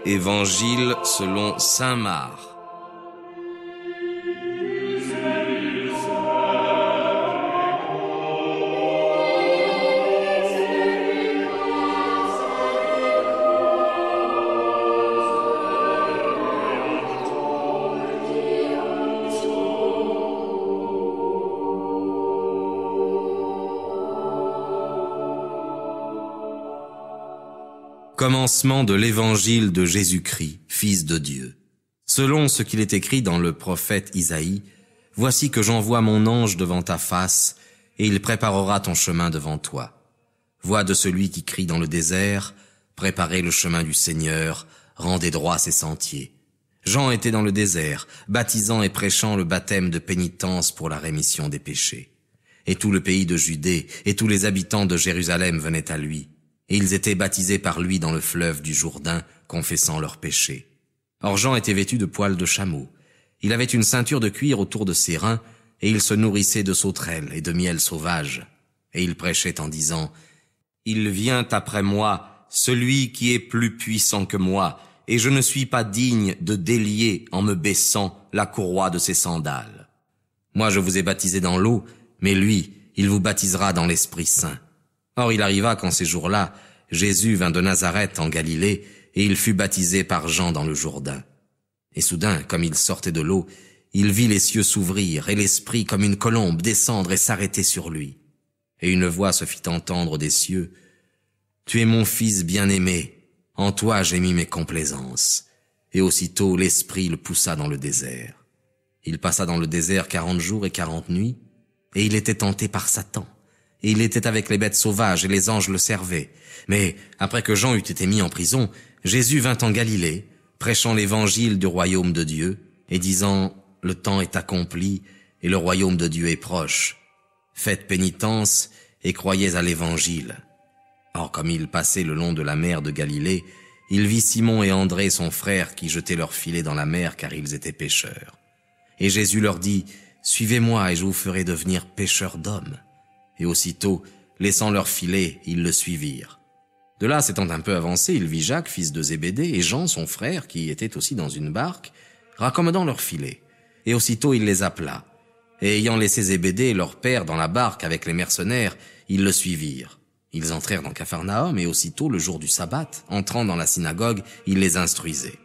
Évangile selon saint Marc. Commencement de l'évangile de Jésus-Christ, Fils de Dieu. Selon ce qu'il est écrit dans le prophète Isaïe, « Voici que j'envoie mon ange devant ta face, et il préparera ton chemin devant toi. Voix de celui qui crie dans le désert, préparez le chemin du Seigneur, rendez droits ses sentiers. » Jean était dans le désert, baptisant et prêchant le baptême de pénitence pour la rémission des péchés. Et tout le pays de Judée et tous les habitants de Jérusalem venaient à lui. Et ils étaient baptisés par lui dans le fleuve du Jourdain, confessant leurs péchés. Or Jean était vêtu de poils de chameau. Il avait une ceinture de cuir autour de ses reins, et il se nourrissait de sauterelles et de miel sauvage. Et il prêchait en disant, « Il vient après moi, celui qui est plus puissant que moi, et je ne suis pas digne de délier en me baissant la courroie de ses sandales. Moi je vous ai baptisé dans l'eau, mais lui, il vous baptisera dans l'Esprit Saint. » Or il arriva qu'en ces jours-là, Jésus vint de Nazareth en Galilée, et il fut baptisé par Jean dans le Jourdain. Et soudain, comme il sortait de l'eau, il vit les cieux s'ouvrir, et l'Esprit comme une colombe descendre et s'arrêter sur lui. Et une voix se fit entendre des cieux, « Tu es mon Fils bien-aimé, en toi j'ai mis mes complaisances. » Et aussitôt l'Esprit le poussa dans le désert. Il passa dans le désert 40 jours et 40 nuits, et il était tenté par Satan. Et il était avec les bêtes sauvages, et les anges le servaient. Mais, après que Jean eut été mis en prison, Jésus vint en Galilée, prêchant l'évangile du royaume de Dieu, et disant, « Le temps est accompli, et le royaume de Dieu est proche. Faites pénitence, et croyez à l'évangile. » Or, comme il passait le long de la mer de Galilée, il vit Simon et André, son frère, qui jetaient leurs filets dans la mer, car ils étaient pêcheurs. Et Jésus leur dit, « Suivez-moi, et je vous ferai devenir pêcheurs d'hommes. » Et aussitôt, laissant leur filet, ils le suivirent. De là, s'étant un peu avancé, il vit Jacques, fils de Zébédée, et Jean, son frère, qui était aussi dans une barque, raccommodant leur filet. Et aussitôt, il les appela. Et ayant laissé Zébédée, leur père, dans la barque avec les mercenaires, ils le suivirent. Ils entrèrent dans Capharnaüm, et aussitôt, le jour du sabbat, entrant dans la synagogue, il les instruisait.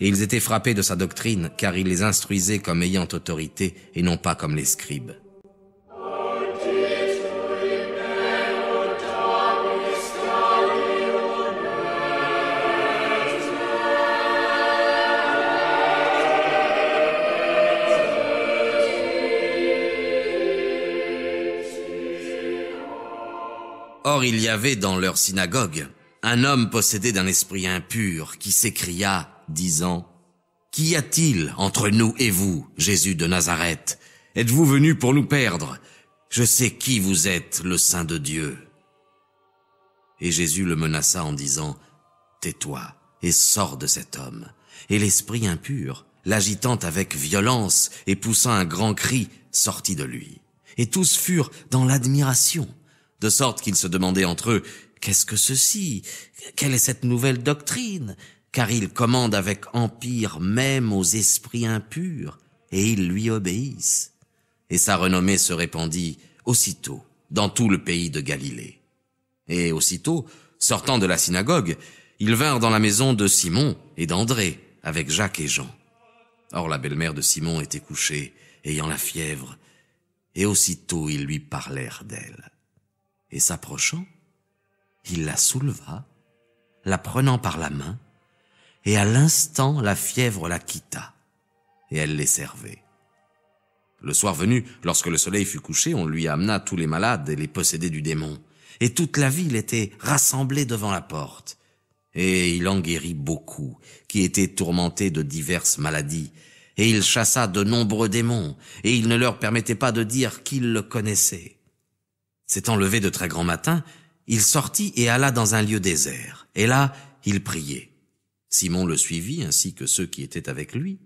Et ils étaient frappés de sa doctrine, car il les instruisait comme ayant autorité, et non pas comme les scribes. Or il y avait dans leur synagogue un homme possédé d'un esprit impur qui s'écria, disant, « Qu'y a-t-il entre nous et vous, Jésus de Nazareth? Êtes-vous venu pour nous perdre? Je sais qui vous êtes, le Saint de Dieu. » Et Jésus le menaça en disant, « Tais-toi et sors de cet homme. » Et l'esprit impur, l'agitant avec violence et poussant un grand cri, sortit de lui. Et tous furent dans l'admiration, de sorte qu'ils se demandaient entre eux, « Qu'est-ce que ceci? Quelle est cette nouvelle doctrine? Car il commande avec empire même aux esprits impurs, et ils lui obéissent. » Et sa renommée se répandit aussitôt dans tout le pays de Galilée. Et aussitôt, sortant de la synagogue, ils vinrent dans la maison de Simon et d'André, avec Jacques et Jean. Or la belle-mère de Simon était couchée, ayant la fièvre, et aussitôt ils lui parlèrent d'elle. Et s'approchant, il la souleva, la prenant par la main, et à l'instant la fièvre la quitta, et elle les servait. Le soir venu, lorsque le soleil fut couché, on lui amena tous les malades et les possédés du démon, et toute la ville était rassemblée devant la porte. Et il en guérit beaucoup, qui étaient tourmentés de diverses maladies, et il chassa de nombreux démons, et il ne leur permettait pas de dire qu'ils le connaissaient. S'étant levé de très grand matin, il sortit et alla dans un lieu désert. Et là, il priait. Simon le suivit, ainsi que ceux qui étaient avec lui.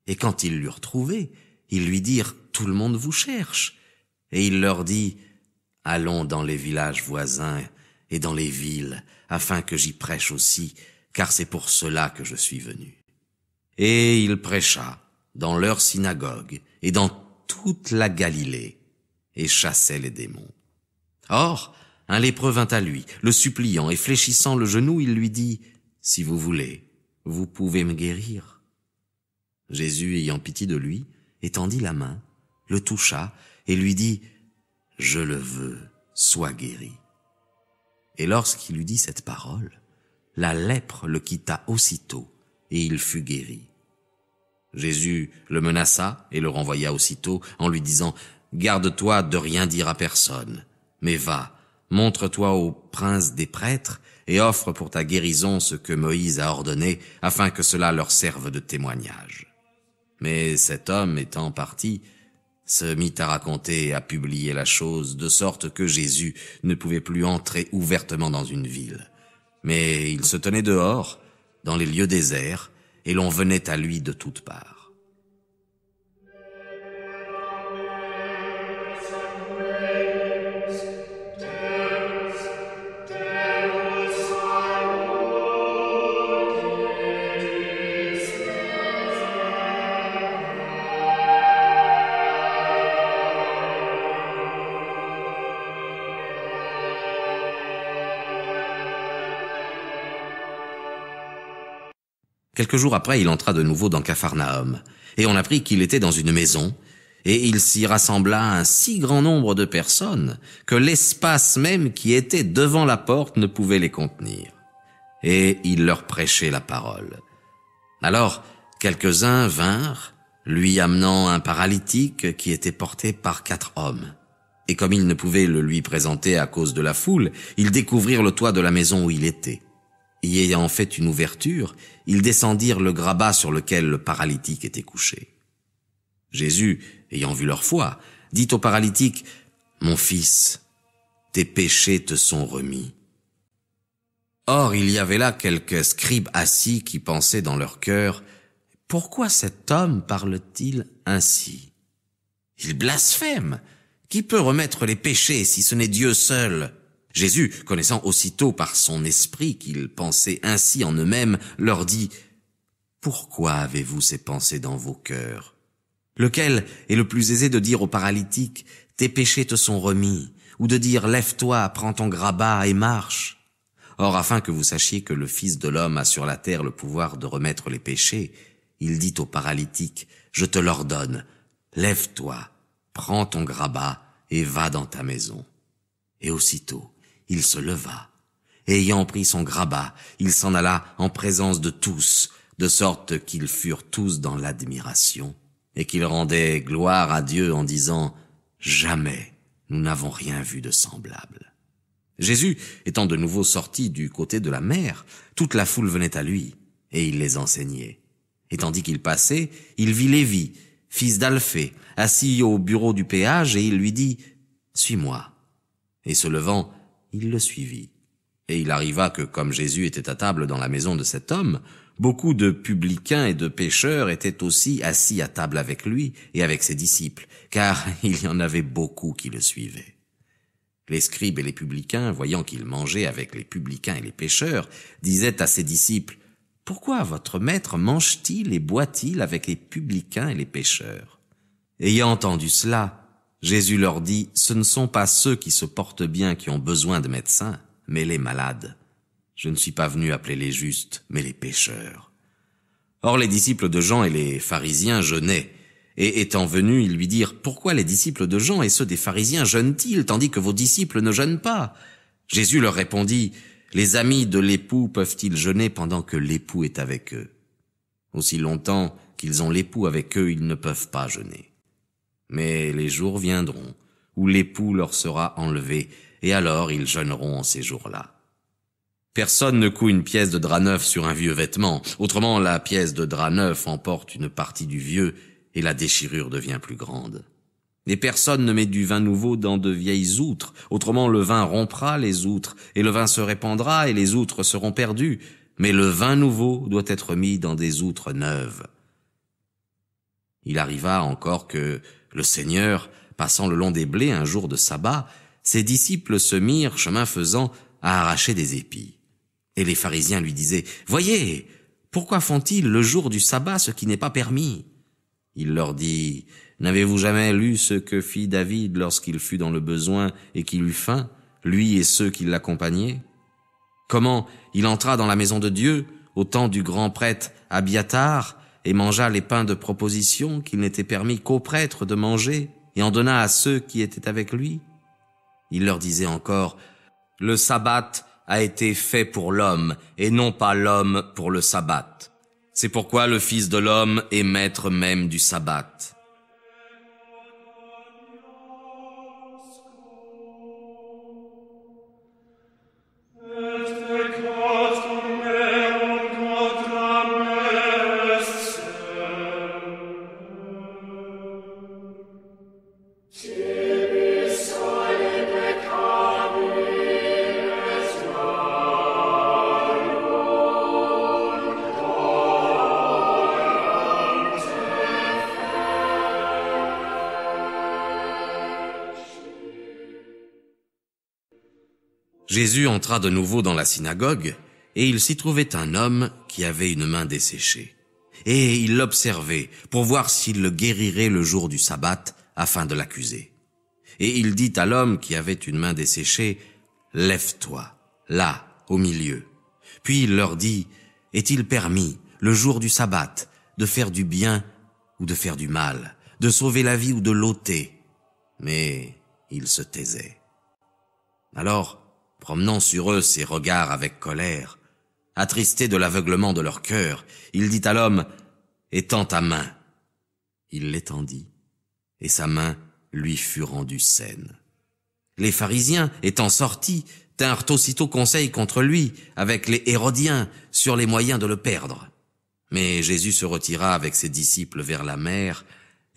Et quand ils l'eurent trouvé, ils lui dirent, « Tout le monde vous cherche. » Et il leur dit, « Allons dans les villages voisins et dans les villes, afin que j'y prêche aussi, car c'est pour cela que je suis venu. Et il prêcha dans leur synagogue et dans toute la Galilée, et chassait les démons. Or, un lépreux vint à lui, le suppliant, et fléchissant le genou, il lui dit, « Si vous voulez, vous pouvez me guérir. » Jésus, ayant pitié de lui, étendit la main, le toucha, et lui dit, « Je le veux, sois guéri. » Et lorsqu'il eut dit cette parole, la lèpre le quitta aussitôt, et il fut guéri. Jésus le menaça et le renvoya aussitôt en lui disant, « Garde-toi de rien dire à personne, mais va, montre-toi au prince des prêtres et offre pour ta guérison ce que Moïse a ordonné, afin que cela leur serve de témoignage. » Mais cet homme étant parti, se mit à raconter et à publier la chose, de sorte que Jésus ne pouvait plus entrer ouvertement dans une ville. Mais il se tenait dehors, dans les lieux déserts, et l'on venait à lui de toutes parts. Quelques jours après, il entra de nouveau dans Capharnaüm, et on apprit qu'il était dans une maison, et il s'y rassembla un si grand nombre de personnes que l'espace même qui était devant la porte ne pouvait les contenir. Et il leur prêchait la parole. Alors, quelques-uns vinrent, lui amenant un paralytique qui était porté par 4 hommes. Et comme ils ne pouvaient le lui présenter à cause de la foule, ils découvrirent le toit de la maison où il était. Y ayant fait une ouverture, ils descendirent le grabat sur lequel le paralytique était couché. Jésus, ayant vu leur foi, dit au paralytique, « Mon fils, tes péchés te sont remis. » Or, il y avait là quelques scribes assis qui pensaient dans leur cœur, « Pourquoi cet homme parle-t-il ainsi? Il blasphème! Qui peut remettre les péchés si ce n'est Dieu seul ?» Jésus, connaissant aussitôt par son esprit qu'ils pensaient ainsi en eux-mêmes, leur dit, « Pourquoi avez-vous ces pensées dans vos cœurs? Lequel est le plus aisé de dire au paralytique, « Tes péchés te sont remis » ou de dire, « Lève-toi, prends ton grabat et marche » Or, afin que vous sachiez que le Fils de l'homme a sur la terre le pouvoir de remettre les péchés, il dit au paralytique, « Je te l'ordonne, lève-toi, prends ton grabat et va dans ta maison. » Et aussitôt, il se leva, et ayant pris son grabat, il s'en alla en présence de tous, de sorte qu'ils furent tous dans l'admiration, et qu'ils rendaient gloire à Dieu en disant, « Jamais nous n'avons rien vu de semblable. » Jésus, étant de nouveau sorti du côté de la mer, toute la foule venait à lui, et il les enseignait. Et tandis qu'il passait, il vit Lévi, fils d'Alphée, assis au bureau du péage, et il lui dit, « Suis-moi. » Et se levant, il le suivit. Et il arriva que, comme Jésus était à table dans la maison de cet homme, beaucoup de publicains et de pécheurs étaient aussi assis à table avec lui et avec ses disciples, car il y en avait beaucoup qui le suivaient. Les scribes et les publicains, voyant qu'il mangeait avec les publicains et les pécheurs, disaient à ses disciples, « Pourquoi votre maître mange-t-il et boit-il avec les publicains et les pécheurs ?» Ayant entendu cela, Jésus leur dit, « Ce ne sont pas ceux qui se portent bien qui ont besoin de médecins, mais les malades. Je ne suis pas venu appeler les justes, mais les pécheurs. » Or les disciples de Jean et les pharisiens jeûnaient, et étant venus, ils lui dirent, « Pourquoi les disciples de Jean et ceux des pharisiens jeûnent-ils, tandis que vos disciples ne jeûnent pas ?» Jésus leur répondit, « Les amis de l'époux peuvent-ils jeûner pendant que l'époux est avec eux? Aussi longtemps qu'ils ont l'époux avec eux, ils ne peuvent pas jeûner. Mais les jours viendront où l'époux leur sera enlevé, et alors ils jeûneront en ces jours-là. Personne ne coud une pièce de drap neuf sur un vieux vêtement, autrement la pièce de drap neuf emporte une partie du vieux, et la déchirure devient plus grande. Et personne ne met du vin nouveau dans de vieilles outres, autrement le vin rompra les outres, et le vin se répandra, et les outres seront perdues. Mais le vin nouveau doit être mis dans des outres neuves. » Il arriva encore que le Seigneur, passant le long des blés un jour de sabbat, ses disciples se mirent, chemin faisant, à arracher des épis. Et les pharisiens lui disaient, « Voyez, pourquoi font-ils le jour du sabbat ce qui n'est pas permis ?» Il leur dit, « N'avez-vous jamais lu ce que fit David lorsqu'il fut dans le besoin et qu'il eut faim, lui et ceux qui l'accompagnaient? Comment il entra dans la maison de Dieu au temps du grand prêtre Abiatar et mangea les pains de proposition qu'il n'était permis qu'aux prêtres de manger et en donna à ceux qui étaient avec lui? » Il leur disait encore, « Le sabbat a été fait pour l'homme et non pas l'homme pour le sabbat. C'est pourquoi le Fils de l'homme est maître même du sabbat. » Jésus entra de nouveau dans la synagogue, et il s'y trouvait un homme qui avait une main desséchée. Et il l'observait pour voir s'il le guérirait le jour du sabbat, afin de l'accuser. Et il dit à l'homme qui avait une main desséchée, « Lève-toi, là, au milieu. » Puis il leur dit, « Est-il permis, le jour du sabbat, de faire du bien ou de faire du mal, de sauver la vie ou de l'ôter ?» Mais ils se taisaient. Alors, promenant sur eux ses regards avec colère, attristé de l'aveuglement de leur cœur, il dit à l'homme, « Étends ta main. » Il l'étendit, et sa main lui fut rendue saine. Les pharisiens, étant sortis, tinrent aussitôt conseil contre lui, avec les Hérodiens, sur les moyens de le perdre. Mais Jésus se retira avec ses disciples vers la mer,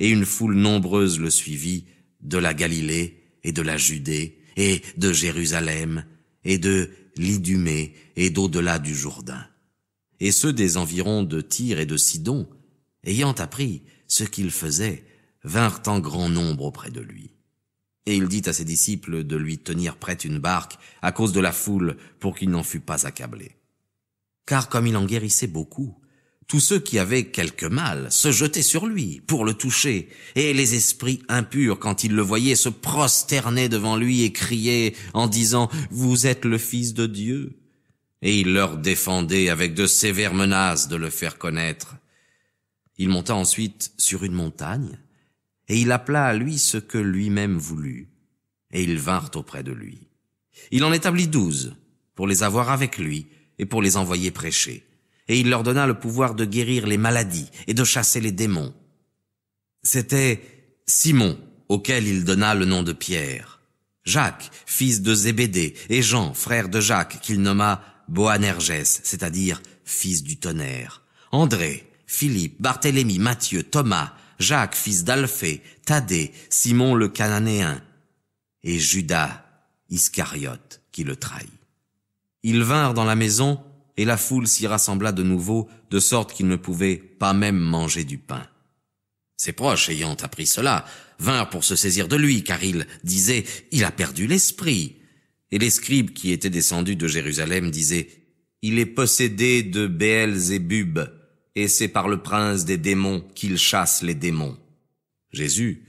et une foule nombreuse le suivit, de la Galilée et de la Judée, et de Jérusalem, et de l'Idumée, et d'au-delà du Jourdain. Et ceux des environs de Tyr et de Sidon, ayant appris ce qu'il faisait, vinrent en grand nombre auprès de lui. Et il dit à ses disciples de lui tenir prête une barque à cause de la foule pour qu'il n'en fût pas accablé. Car comme il en guérissait beaucoup, tous ceux qui avaient quelque mal se jetaient sur lui pour le toucher, et les esprits impurs, quand ils le voyaient, se prosternaient devant lui et criaient en disant « Vous êtes le Fils de Dieu ». Et il leur défendait avec de sévères menaces de le faire connaître. Il monta ensuite sur une montagne, et il appela à lui ce que lui-même voulut, et ils vinrent auprès de lui. Il en établit 12, pour les avoir avec lui, et pour les envoyer prêcher. Et il leur donna le pouvoir de guérir les maladies et de chasser les démons. C'était Simon, auquel il donna le nom de Pierre, Jacques, fils de Zébédée, et Jean, frère de Jacques, qu'il nomma Boanerges, c'est-à-dire fils du tonnerre, André, Philippe, Barthélemy, Matthieu, Thomas, Jacques, fils d'Alphée, Thaddée, Simon le Cananéen, et Judas Iscariote, qui le trahit. Ils vinrent dans la maison, et la foule s'y rassembla de nouveau, de sorte qu'ils ne pouvaient pas même manger du pain. Ses proches, ayant appris cela, vinrent pour se saisir de lui, car ils disaient « Il a perdu l'esprit ». Et les scribes qui étaient descendus de Jérusalem disaient « Il est possédé de Béelzébub, et c'est par le prince des démons qu'il chasse les démons. » Jésus,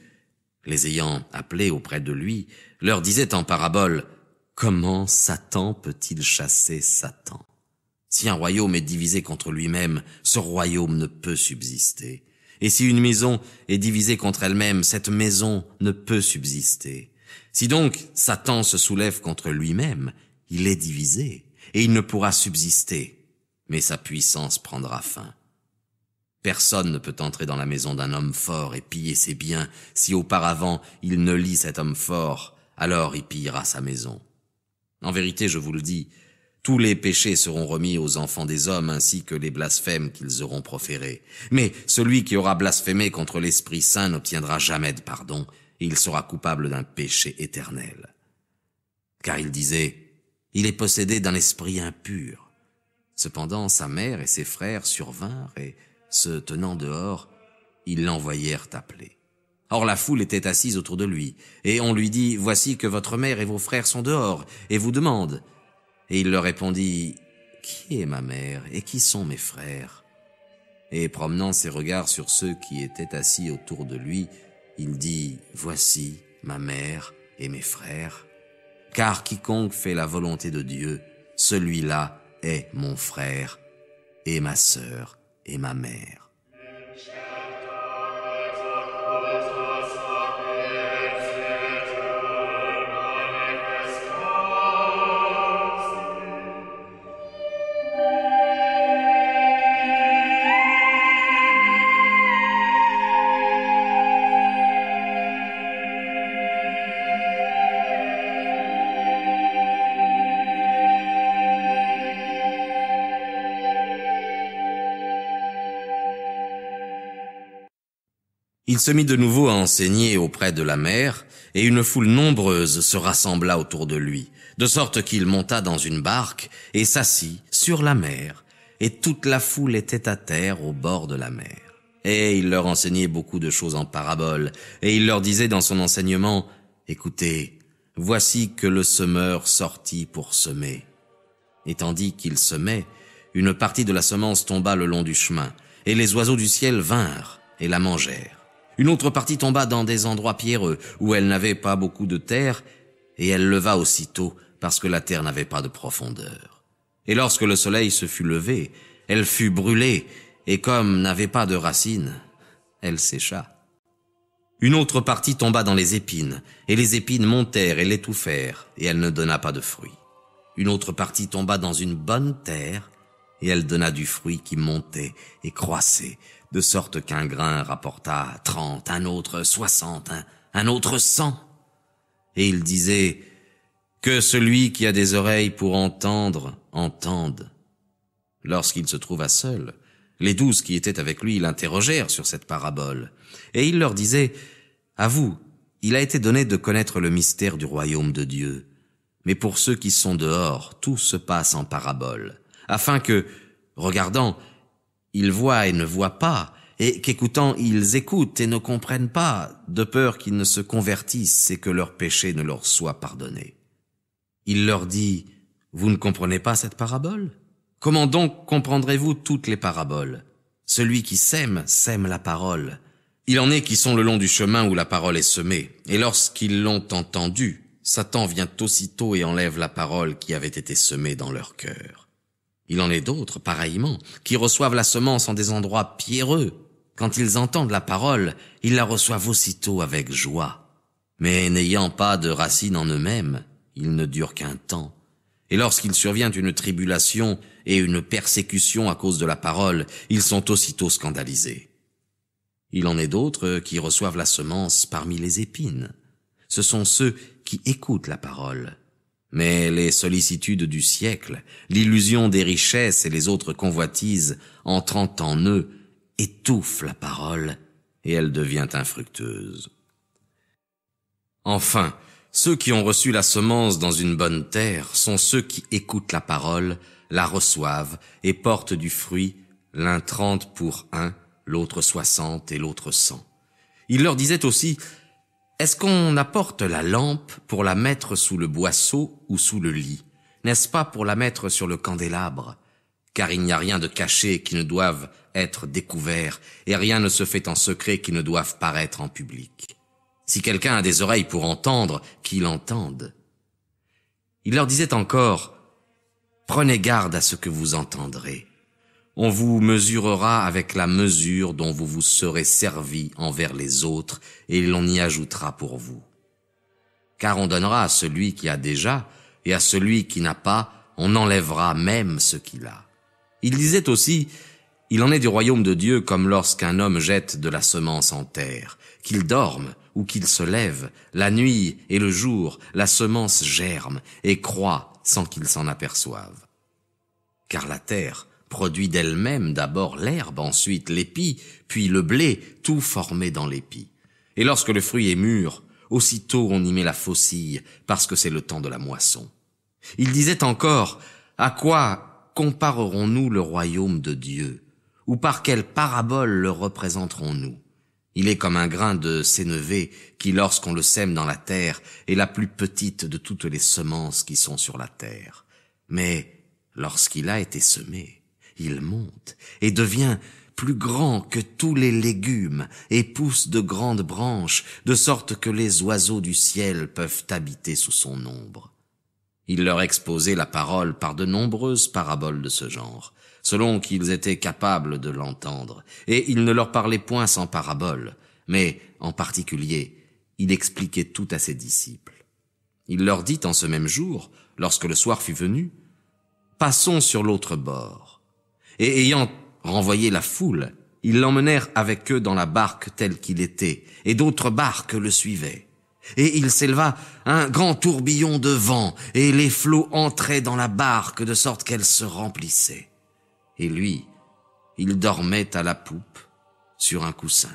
les ayant appelés auprès de lui, leur disait en parabole « Comment Satan peut-il chasser Satan ? Si un royaume est divisé contre lui-même, ce royaume ne peut subsister. Et si une maison est divisée contre elle-même, cette maison ne peut subsister. Si donc Satan se soulève contre lui-même, il est divisé, et il ne pourra subsister, mais sa puissance prendra fin. Personne ne peut entrer dans la maison d'un homme fort et piller ses biens, si auparavant il ne lie cet homme fort, alors il pillera sa maison. En vérité, je vous le dis, tous les péchés seront remis aux enfants des hommes ainsi que les blasphèmes qu'ils auront proférés. Mais celui qui aura blasphémé contre l'Esprit Saint n'obtiendra jamais de pardon, et il sera coupable d'un péché éternel. Car il disait, il est possédé d'un esprit impur. Cependant, sa mère et ses frères survinrent et, se tenant dehors, ils l'envoyèrent appeler. Or la foule était assise autour de lui, et on lui dit, voici que votre mère et vos frères sont dehors, et vous demandent. Et il leur répondit, qui est ma mère et qui sont mes frères? Et promenant ses regards sur ceux qui étaient assis autour de lui, il dit, voici ma mère et mes frères. Car quiconque fait la volonté de Dieu, celui-là est mon frère et ma sœur et ma mère. Il se mit de nouveau à enseigner auprès de la mer, et une foule nombreuse se rassembla autour de lui, de sorte qu'il monta dans une barque et s'assit sur la mer, et toute la foule était à terre au bord de la mer. Et il leur enseignait beaucoup de choses en paraboles, et il leur disait dans son enseignement, « Écoutez, voici que le semeur sortit pour semer. » Et tandis qu'il semait, une partie de la semence tomba le long du chemin, et les oiseaux du ciel vinrent et la mangèrent. Une autre partie tomba dans des endroits pierreux, où elle n'avait pas beaucoup de terre, et elle leva aussitôt, parce que la terre n'avait pas de profondeur. Et lorsque le soleil se fut levé, elle fut brûlée, et comme n'avait pas de racines, elle sécha. Une autre partie tomba dans les épines, et les épines montèrent et l'étouffèrent, et elle ne donna pas de fruit. Une autre partie tomba dans une bonne terre, et elle donna du fruit qui montait et croissait, de sorte qu'un grain rapporta 30, un autre 60, un autre 100. Et il disait, que celui qui a des oreilles pour entendre, entende. Lorsqu'il se trouva seul, les 12 qui étaient avec lui l'interrogèrent sur cette parabole. Et il leur disait, à vous, il a été donné de connaître le mystère du royaume de Dieu. Mais pour ceux qui sont dehors, tout se passe en parabole, afin que, regardant, ils voient et ne voient pas, et qu'écoutant, ils écoutent et ne comprennent pas, de peur qu'ils ne se convertissent et que leurs péchés ne leur soient pardonnés. Il leur dit, vous ne comprenez pas cette parabole? Comment donc comprendrez-vous toutes les paraboles? Celui qui sème, sème la parole. Il en est qui sont le long du chemin où la parole est semée, et lorsqu'ils l'ont entendue, Satan vient aussitôt et enlève la parole qui avait été semée dans leur cœur. Il en est d'autres, pareillement, qui reçoivent la semence en des endroits pierreux. Quand ils entendent la parole, ils la reçoivent aussitôt avec joie. Mais n'ayant pas de racines en eux-mêmes, ils ne durent qu'un temps. Et lorsqu'il survient une tribulation et une persécution à cause de la parole, ils sont aussitôt scandalisés. Il en est d'autres qui reçoivent la semence parmi les épines. Ce sont ceux qui écoutent la parole. Mais les sollicitudes du siècle, l'illusion des richesses et les autres convoitises entrant en eux étouffent la parole et elle devient infructueuse. Enfin, ceux qui ont reçu la semence dans une bonne terre sont ceux qui écoutent la parole, la reçoivent et portent du fruit, l'un 30 pour 1, l'autre 60 et l'autre 100. Il leur disait aussi, est-ce qu'on apporte la lampe pour la mettre sous le boisseau ou sous le lit? N'est-ce pas pour la mettre sur le candélabre? Car il n'y a rien de caché qui ne doive être découvert, et rien ne se fait en secret qui ne doive paraître en public. Si quelqu'un a des oreilles pour entendre, qu'il entende. Il leur disait encore, prenez garde à ce que vous entendrez. On vous mesurera avec la mesure dont vous vous serez servi envers les autres, et l'on y ajoutera pour vous. Car on donnera à celui qui a déjà, et à celui qui n'a pas, on enlèvera même ce qu'il a. Il disait aussi, il en est du royaume de Dieu comme lorsqu'un homme jette de la semence en terre, qu'il dorme ou qu'il se lève, la nuit et le jour, la semence germe et croît sans qu'il s'en aperçoive. Car la terre produit d'elle-même d'abord l'herbe, ensuite l'épi, puis le blé, tout formé dans l'épi. Et lorsque le fruit est mûr, aussitôt on y met la faucille, parce que c'est le temps de la moisson. Il disait encore, à quoi comparerons-nous le royaume de Dieu? Ou par quelle parabole le représenterons-nous? Il est comme un grain de sénévé qui, lorsqu'on le sème dans la terre, est la plus petite de toutes les semences qui sont sur la terre. Mais Lorsqu'il a été semé, il monte et devient plus grand que tous les légumes et pousse de grandes branches, de sorte que les oiseaux du ciel peuvent habiter sous son ombre. Il leur exposait la parole par de nombreuses paraboles de ce genre, selon qu'ils étaient capables de l'entendre, et il ne leur parlait point sans paraboles, mais, en particulier, il expliquait tout à ses disciples. Il leur dit en ce même jour, lorsque le soir fut venu, « Passons sur l'autre bord. » Et ayant renvoyé la foule, ils l'emmenèrent avec eux dans la barque telle qu'il était, et d'autres barques le suivaient. Et il s'éleva un grand tourbillon de vent, et les flots entraient dans la barque de sorte qu'elle se remplissait. Et lui, il dormait à la poupe, sur un coussin.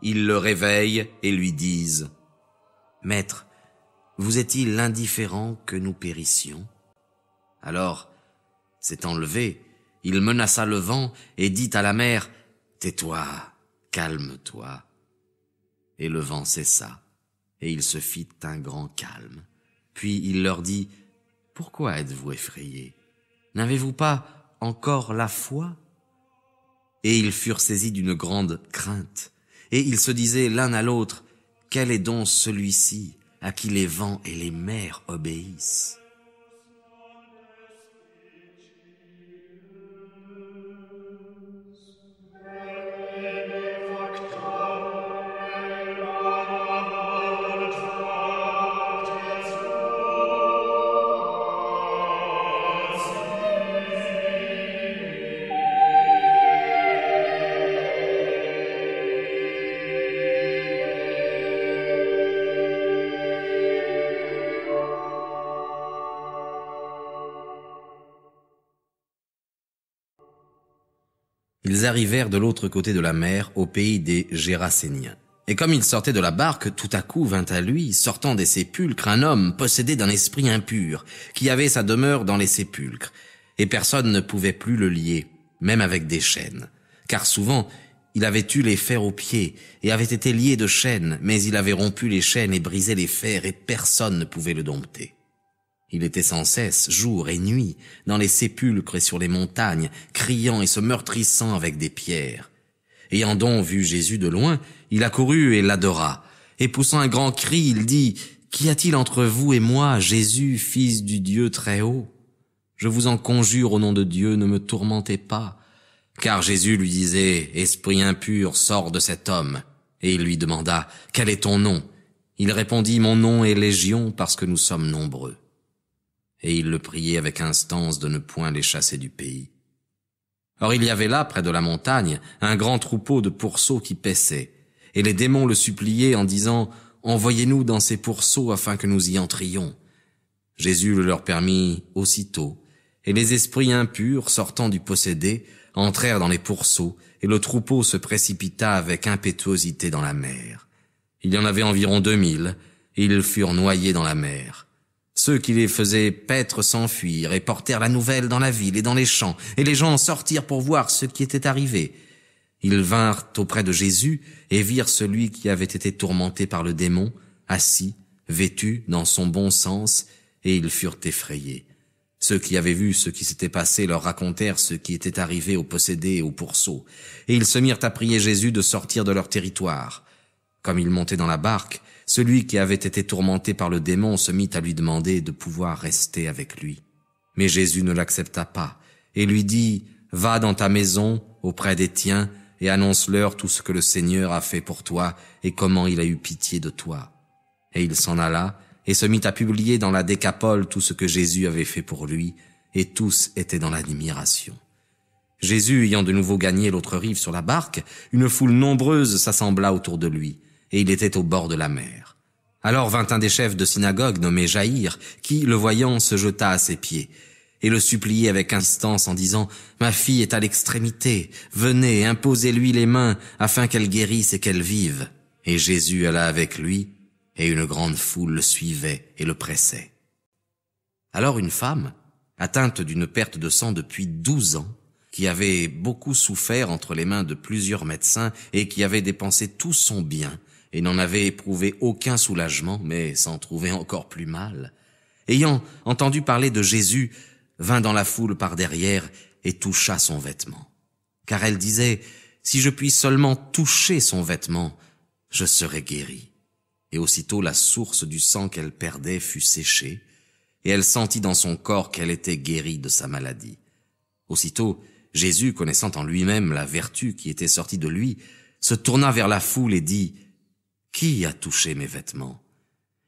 Ils le réveillent et lui disent, « Maître, vous est-il indifférent que nous périssions ?» Alors, s'étant levé, il menaça le vent et dit à la mer, « Tais-toi, calme-toi. » Et le vent cessa, et il se fit un grand calme. Puis il leur dit, « Pourquoi êtes-vous effrayés? N'avez-vous pas encore la foi ?» Et ils furent saisis d'une grande crainte, et ils se disaient l'un à l'autre, « Quel est donc celui-ci à qui les vents et les mers obéissent ?» Ils arrivèrent de l'autre côté de la mer, au pays des Géraséniens. Et comme il sortait de la barque, tout à coup vint à lui, sortant des sépulcres, un homme possédé d'un esprit impur, qui avait sa demeure dans les sépulcres. Et personne ne pouvait plus le lier, même avec des chaînes. Car souvent, il avait eu les fers aux pieds, et avait été lié de chaînes, mais il avait rompu les chaînes et brisé les fers, et personne ne pouvait le dompter. Il était sans cesse, jour et nuit, dans les sépulcres et sur les montagnes, criant et se meurtrissant avec des pierres. Ayant donc vu Jésus de loin, il accourut et l'adora. Et poussant un grand cri, il dit, « Qu'y a-t-il entre vous et moi, Jésus, fils du Dieu très haut? Je vous en conjure au nom de Dieu, ne me tourmentez pas. » Car Jésus lui disait, « Esprit impur, sors de cet homme. » Et il lui demanda, « Quel est ton nom? » Il répondit, « Mon nom est Légion, parce que nous sommes nombreux. » Et il le priait avec instance de ne point les chasser du pays. Or il y avait là, près de la montagne, un grand troupeau de pourceaux qui paissaient, et les démons le suppliaient en disant, « Envoyez-nous dans ces pourceaux afin que nous y entrions. » Jésus le leur permit aussitôt, et les esprits impurs, sortant du possédé, entrèrent dans les pourceaux, et le troupeau se précipita avec impétuosité dans la mer. Il y en avait environ 2000, et ils furent noyés dans la mer. Ceux qui les faisaient paître s'enfuirent et portèrent la nouvelle dans la ville et dans les champs, et les gens sortirent pour voir ce qui était arrivé. Ils vinrent auprès de Jésus et virent celui qui avait été tourmenté par le démon, assis, vêtu dans son bon sens, et ils furent effrayés. Ceux qui avaient vu ce qui s'était passé leur racontèrent ce qui était arrivé aux possédés et aux pourceaux, et ils se mirent à prier Jésus de sortir de leur territoire. Comme il montait dans la barque, celui qui avait été tourmenté par le démon se mit à lui demander de pouvoir rester avec lui. Mais Jésus ne l'accepta pas, et lui dit, « Va dans ta maison, auprès des tiens, et annonce-leur tout ce que le Seigneur a fait pour toi, et comment il a eu pitié de toi. » Et il s'en alla, et se mit à publier dans la Décapole tout ce que Jésus avait fait pour lui, et tous étaient dans l'admiration. Jésus ayant de nouveau gagné l'autre rive sur la barque, une foule nombreuse s'assembla autour de lui, et il était au bord de la mer. Alors vint un des chefs de synagogue nommé Jaïr, qui, le voyant, se jeta à ses pieds, et le suppliait avec insistance en disant, « Ma fille est à l'extrémité, venez, imposez-lui les mains, afin qu'elle guérisse et qu'elle vive. » Et Jésus alla avec lui, et une grande foule le suivait et le pressait. Alors une femme, atteinte d'une perte de sang depuis 12 ans, qui avait beaucoup souffert entre les mains de plusieurs médecins et qui avait dépensé tout son bien, et n'en avait éprouvé aucun soulagement, mais s'en trouvait encore plus mal. Ayant entendu parler de Jésus, vint dans la foule par derrière et toucha son vêtement. Car elle disait, si je puis seulement toucher son vêtement, je serai guérie. Et aussitôt la source du sang qu'elle perdait fut séchée, et elle sentit dans son corps qu'elle était guérie de sa maladie. Aussitôt, Jésus, connaissant en lui-même la vertu qui était sortie de lui, se tourna vers la foule et dit, « Qui a touché mes vêtements ?»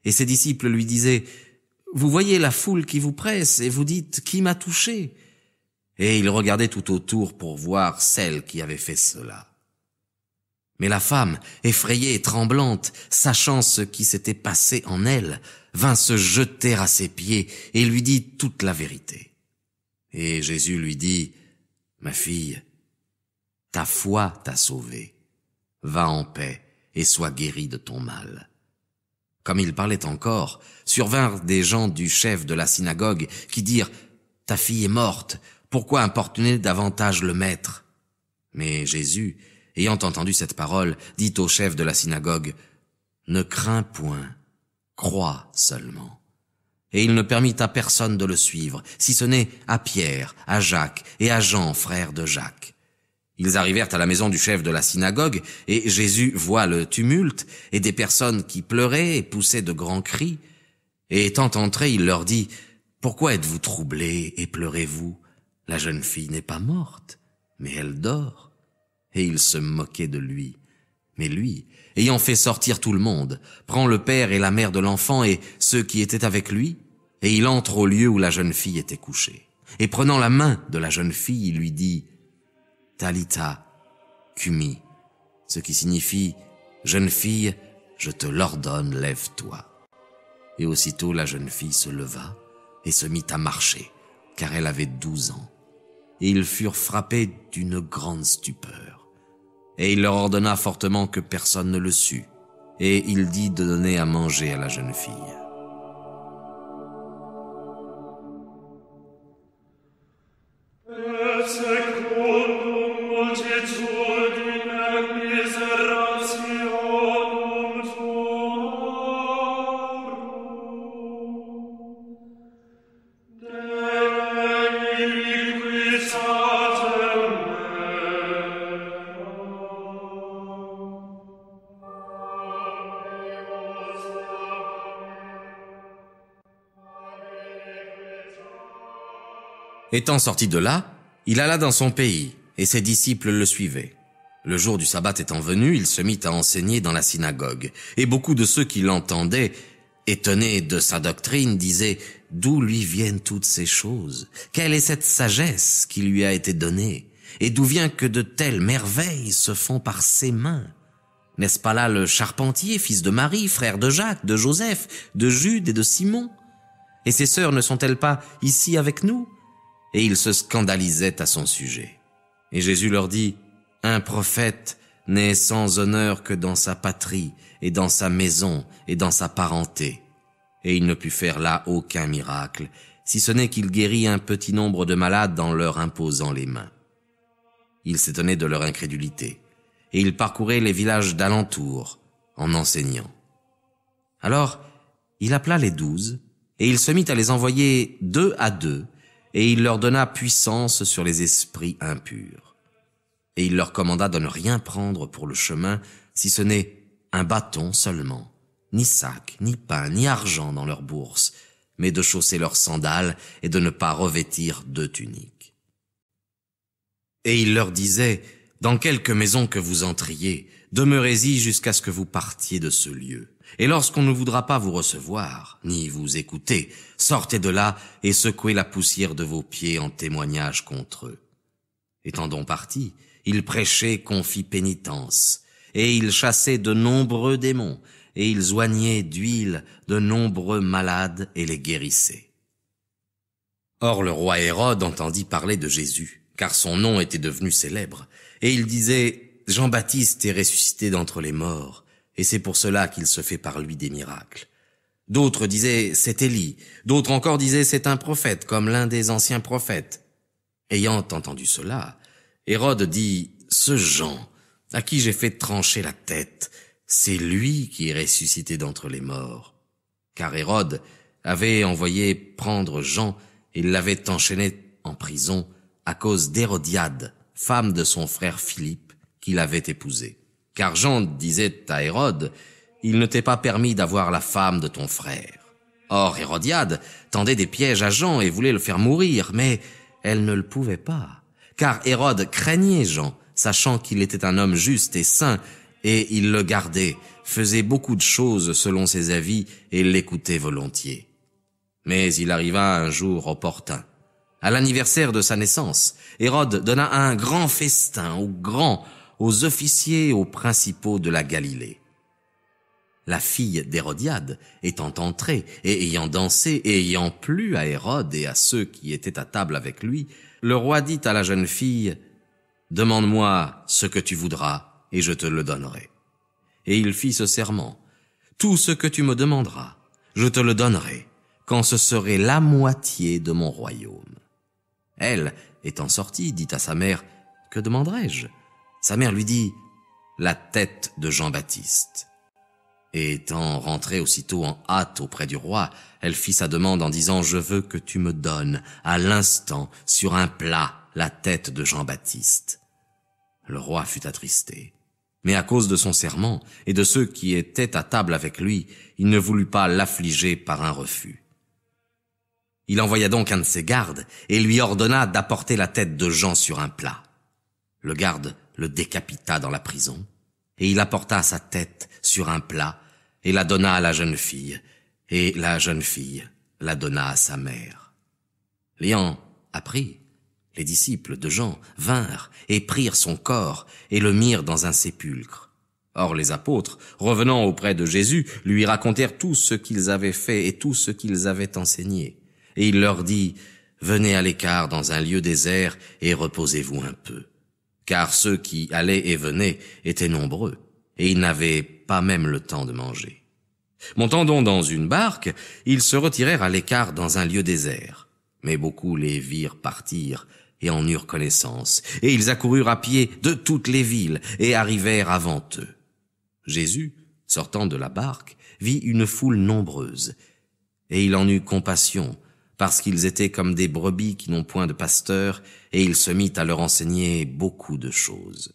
Et ses disciples lui disaient, « Vous voyez la foule qui vous presse, et vous dites, « Qui m'a touché ?» Et il regardait tout autour pour voir celle qui avait fait cela. Mais la femme, effrayée et tremblante, sachant ce qui s'était passé en elle, vint se jeter à ses pieds et lui dit toute la vérité. Et Jésus lui dit, « Ma fille, ta foi t'a sauvée. Va en paix et sois guérie de ton mal. » Comme il parlait encore, survinrent des gens du chef de la synagogue qui dirent, « Ta fille est morte, pourquoi importuner davantage le maître ?» Mais Jésus, ayant entendu cette parole, dit au chef de la synagogue, « Ne crains point, crois seulement. » Et il ne permit à personne de le suivre, si ce n'est à Pierre, à Jacques et à Jean, frère de Jacques. Ils arrivèrent à la maison du chef de la synagogue, et Jésus voit le tumulte et des personnes qui pleuraient et poussaient de grands cris. Et étant entré, il leur dit, « Pourquoi êtes-vous troublés et pleurez-vous? La jeune fille n'est pas morte, mais elle dort. » Et il se moquait de lui. Mais lui, ayant fait sortir tout le monde, prend le père et la mère de l'enfant et ceux qui étaient avec lui, et il entre au lieu où la jeune fille était couchée. Et prenant la main de la jeune fille, il lui dit, « Talitha, cumi », ce qui signifie, « Jeune fille, je te l'ordonne, lève-toi. » Et aussitôt la jeune fille se leva et se mit à marcher, car elle avait 12 ans. Et ils furent frappés d'une grande stupeur. Et il leur ordonna fortement que personne ne le sût. Et il dit de donner à manger à la jeune fille. Étant sorti de là, il alla dans son pays, et ses disciples le suivaient. Le jour du sabbat étant venu, il se mit à enseigner dans la synagogue, et beaucoup de ceux qui l'entendaient, étonnés de sa doctrine, disaient « D'où lui viennent toutes ces choses? Quelle est cette sagesse qui lui a été donnée? Et d'où vient que de telles merveilles se font par ses mains? N'est-ce pas là le charpentier, fils de Marie, frère de Jacques, de Joseph, de Jude et de Simon? Et ses sœurs ne sont-elles pas ici avec nous? » Et ils se scandalisaient à son sujet. Et Jésus leur dit, « Un prophète n'est sans honneur que dans sa patrie, et dans sa maison, et dans sa parenté. » Et il ne put faire là aucun miracle, si ce n'est qu'il guérit un petit nombre de malades en leur imposant les mains. Il s'étonnait de leur incrédulité, et il parcourait les villages d'alentour, en enseignant. Alors, il appela les 12, et il se mit à les envoyer 2 à 2, et il leur donna puissance sur les esprits impurs. Et il leur commanda de ne rien prendre pour le chemin, si ce n'est un bâton seulement, ni sac, ni pain, ni argent dans leur bourse, mais de chausser leurs sandales et de ne pas revêtir 2 tuniques. Et il leur disait, « Dans quelque maison que vous entriez, demeurez-y jusqu'à ce que vous partiez de ce lieu. Et lorsqu'on ne voudra pas vous recevoir, ni vous écouter, sortez de là et secouez la poussière de vos pieds en témoignage contre eux. » Étant donc parti, il prêchait qu'on fit pénitence, et il chassait de nombreux démons, et il oignait d'huile de nombreux malades et les guérissait. Or le roi Hérode entendit parler de Jésus, car son nom était devenu célèbre, et il disait, « Jean-Baptiste est ressuscité d'entre les morts, et c'est pour cela qu'il se fait par lui des miracles. » D'autres disaient, « C'est Élie », d'autres encore disaient, « C'est un prophète, comme l'un des anciens prophètes. » Ayant entendu cela, Hérode dit, « Ce Jean, à qui j'ai fait trancher la tête, c'est lui qui est ressuscité d'entre les morts. » Car Hérode avait envoyé prendre Jean Il l'avait enchaîné en prison à cause d'Hérodiade, femme de son frère Philippe, qu'il avait épousée. Car Jean disait à Hérode, « Il ne t'est pas permis d'avoir la femme de ton frère. » Or Hérodiade tendait des pièges à Jean et voulait le faire mourir, mais elle ne le pouvait pas, car Hérode craignait Jean, sachant qu'il était un homme juste et saint, et il le gardait, faisait beaucoup de choses selon ses avis et l'écoutait volontiers. Mais il arriva un jour opportun. À l'anniversaire de sa naissance, Hérode donna un grand festin aux officiers et aux principaux de la Galilée. La fille d'Hérodiade étant entrée et ayant dansé et ayant plu à Hérode et à ceux qui étaient à table avec lui, le roi dit à la jeune fille, « Demande-moi ce que tu voudras et je te le donnerai. » Et il fit ce serment, « Tout ce que tu me demanderas, je te le donnerai, quand ce serait la moitié de mon royaume. » Elle, étant sortie, dit à sa mère, « Que demanderai-je » Sa mère lui dit, « La tête de Jean-Baptiste. » Et étant rentrée aussitôt en hâte auprès du roi, elle fit sa demande en disant, « Je veux que tu me donnes à l'instant sur un plat la tête de Jean-Baptiste. » Le roi fut attristé. Mais à cause de son serment et de ceux qui étaient à table avec lui, il ne voulut pas l'affliger par un refus. Il envoya donc un de ses gardes et lui ordonna d'apporter la tête de Jean sur un plat. Le garde le décapita dans la prison, et il apporta sa tête sur un plat et la donna à la jeune fille, et la jeune fille la donna à sa mère. L'ayant appris, les disciples de Jean vinrent et prirent son corps et le mirent dans un sépulcre. Or les apôtres, revenant auprès de Jésus, lui racontèrent tout ce qu'ils avaient fait et tout ce qu'ils avaient enseigné. Et il leur dit, « Venez à l'écart dans un lieu désert et reposez-vous un peu. » Car ceux qui allaient et venaient étaient nombreux, et ils n'avaient pas même le temps de manger. Montant donc dans une barque, ils se retirèrent à l'écart dans un lieu désert. Mais beaucoup les virent partir et en eurent connaissance, et ils accoururent à pied de toutes les villes et arrivèrent avant eux. Jésus, sortant de la barque, vit une foule nombreuse, et il en eut compassion, parce qu'ils étaient comme des brebis qui n'ont point de pasteur, et il se mit à leur enseigner beaucoup de choses.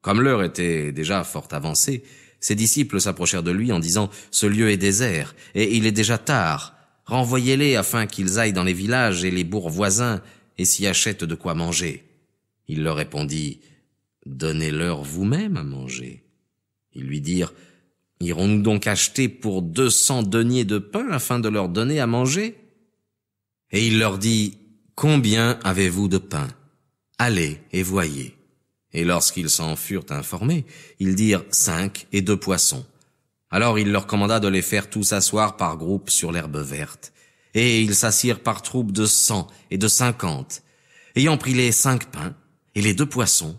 Comme l'heure était déjà fort avancée, ses disciples s'approchèrent de lui en disant, « Ce lieu est désert, et il est déjà tard. Renvoyez-les afin qu'ils aillent dans les villages et les bourgs voisins et s'y achètent de quoi manger. » Il leur répondit, « Donnez-leur vous-même à manger. » Ils lui dirent, « Irons-nous donc acheter pour 200 deniers de pain afin de leur donner à manger ?» Et il leur dit, « Combien avez-vous de pain? Allez et voyez. » Et lorsqu'ils s'en furent informés, ils dirent 5 et 2 poissons. Alors il leur commanda de les faire tous asseoir par groupes sur l'herbe verte. Et ils s'assirent par troupes de 100 et de 50. Ayant pris les 5 pains et les 2 poissons,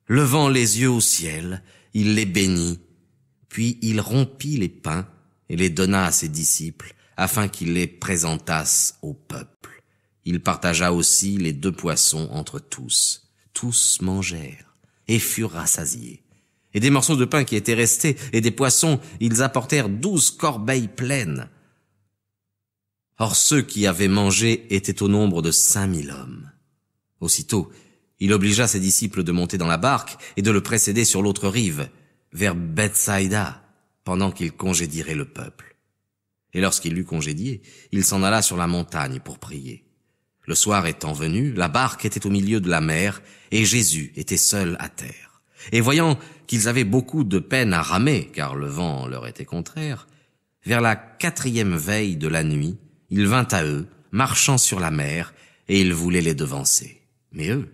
levant les yeux au ciel, il les bénit. Puis il rompit les pains et les donna à ses disciples, afin qu'ils les présentassent au peuple. Il partagea aussi les 2 poissons entre tous. Tous mangèrent et furent rassasiés. Et des morceaux de pain qui étaient restés et des poissons, ils apportèrent 12 corbeilles pleines. Or ceux qui avaient mangé étaient au nombre de 5000 hommes. Aussitôt, il obligea ses disciples de monter dans la barque et de le précéder sur l'autre rive, vers Bethsaïda, pendant qu'il congédierait le peuple. Et lorsqu'il l'eut congédié, il s'en alla sur la montagne pour prier. Le soir étant venu, la barque était au milieu de la mer, et Jésus était seul à terre. Et voyant qu'ils avaient beaucoup de peine à ramer, car le vent leur était contraire, vers la 4e veille de la nuit, il vint à eux, marchant sur la mer, et il voulait les devancer. Mais eux,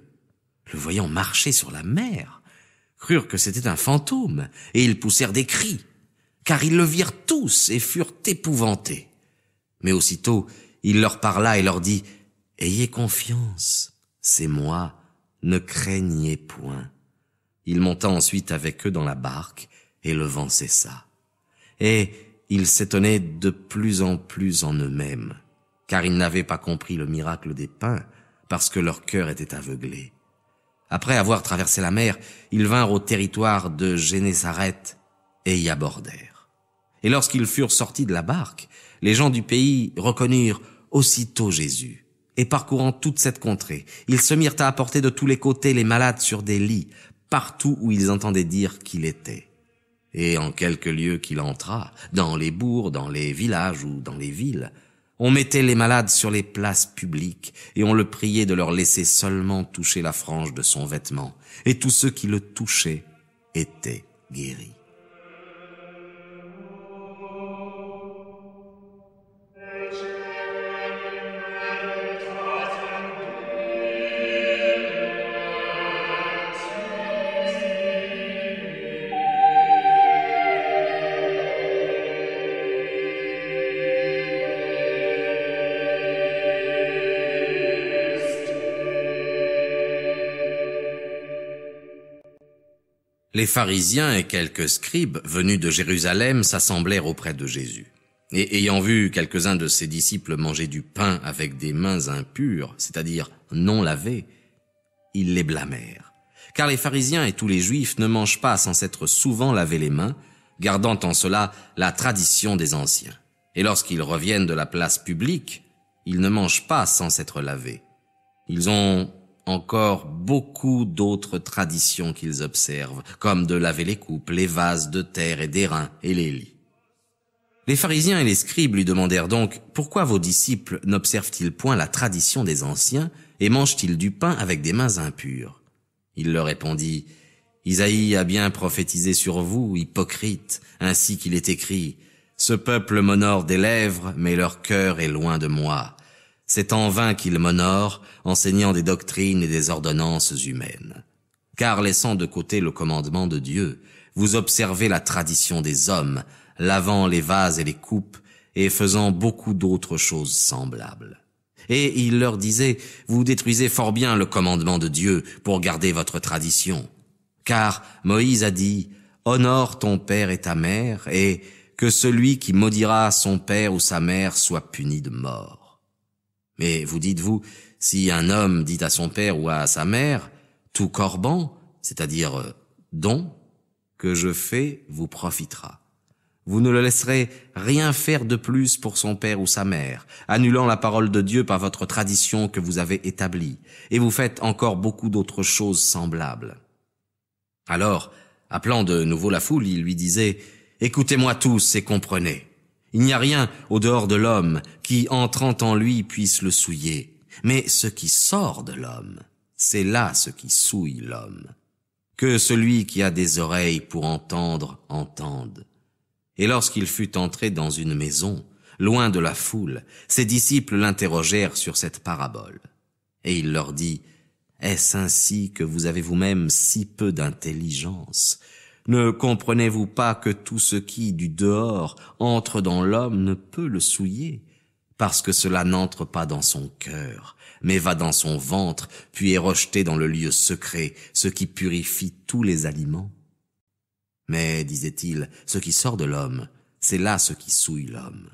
le voyant marcher sur la mer, crurent que c'était un fantôme, et ils poussèrent des cris, car ils le virent tous et furent épouvantés. Mais aussitôt, il leur parla et leur dit, « Ayez confiance, c'est moi, ne craignez point. » Il monta ensuite avec eux dans la barque, et le vent cessa. Et ils s'étonnaient de plus en eux-mêmes, car ils n'avaient pas compris le miracle des pains, parce que leur cœur était aveuglé. Après avoir traversé la mer, ils vinrent au territoire de Génésaret et y abordèrent. Et lorsqu'ils furent sortis de la barque, les gens du pays reconnurent aussitôt Jésus, Et parcourant toute cette contrée, ils se mirent à apporter de tous les côtés les malades sur des lits, partout où ils entendaient dire qu'il était. Et en quelques lieux qu'il entra, dans les bourgs, dans les villages ou dans les villes, on mettait les malades sur les places publiques, et on le priait de leur laisser seulement toucher la frange de son vêtement, et tous ceux qui le touchaient étaient guéris. Les pharisiens et quelques scribes venus de Jérusalem s'assemblèrent auprès de Jésus. Et ayant vu quelques-uns de ses disciples manger du pain avec des mains impures, c'est-à-dire non lavées, ils les blâmèrent. Car les pharisiens et tous les juifs ne mangent pas sans s'être souvent lavé les mains, gardant en cela la tradition des anciens. Et lorsqu'ils reviennent de la place publique, ils ne mangent pas sans s'être lavés. Ils ont encore beaucoup d'autres traditions qu'ils observent, comme de laver les coupes, les vases de terre et d'airain et les lits. Les pharisiens et les scribes lui demandèrent donc « Pourquoi vos disciples n'observent-ils point la tradition des anciens et mangent-ils du pain avec des mains impures ?» Il leur répondit « Isaïe a bien prophétisé sur vous, hypocrites, ainsi qu'il est écrit « Ce peuple m'honore des lèvres, mais leur cœur est loin de moi. » C'est en vain qu'ils m'honorent, enseignant des doctrines et des ordonnances humaines. Car laissant de côté le commandement de Dieu, vous observez la tradition des hommes, lavant les vases et les coupes, et faisant beaucoup d'autres choses semblables. Et il leur disait, vous détruisez fort bien le commandement de Dieu pour garder votre tradition. Car Moïse a dit, honore ton père et ta mère, et que celui qui maudira son père ou sa mère soit puni de mort. Mais vous dites-vous, si un homme dit à son père ou à sa mère, tout corban, c'est-à-dire don, que je fais vous profitera. Vous ne le laisserez rien faire de plus pour son père ou sa mère, annulant la parole de Dieu par votre tradition que vous avez établie, et vous faites encore beaucoup d'autres choses semblables. Alors, appelant de nouveau la foule, il lui disait, écoutez-moi tous et comprenez. Il n'y a rien au dehors de l'homme qui, entrant en lui, puisse le souiller. Mais ce qui sort de l'homme, c'est là ce qui souille l'homme. Que celui qui a des oreilles pour entendre, entende. Et lorsqu'il fut entré dans une maison, loin de la foule, ses disciples l'interrogèrent sur cette parabole. Et il leur dit, « Est-ce ainsi que vous avez vous-même si peu d'intelligence ? Ne comprenez-vous pas que tout ce qui, du dehors, entre dans l'homme ne peut le souiller, parce que cela n'entre pas dans son cœur, mais va dans son ventre, puis est rejeté dans le lieu secret, ce qui purifie tous les aliments. Mais, disait-il, ce qui sort de l'homme, c'est là ce qui souille l'homme.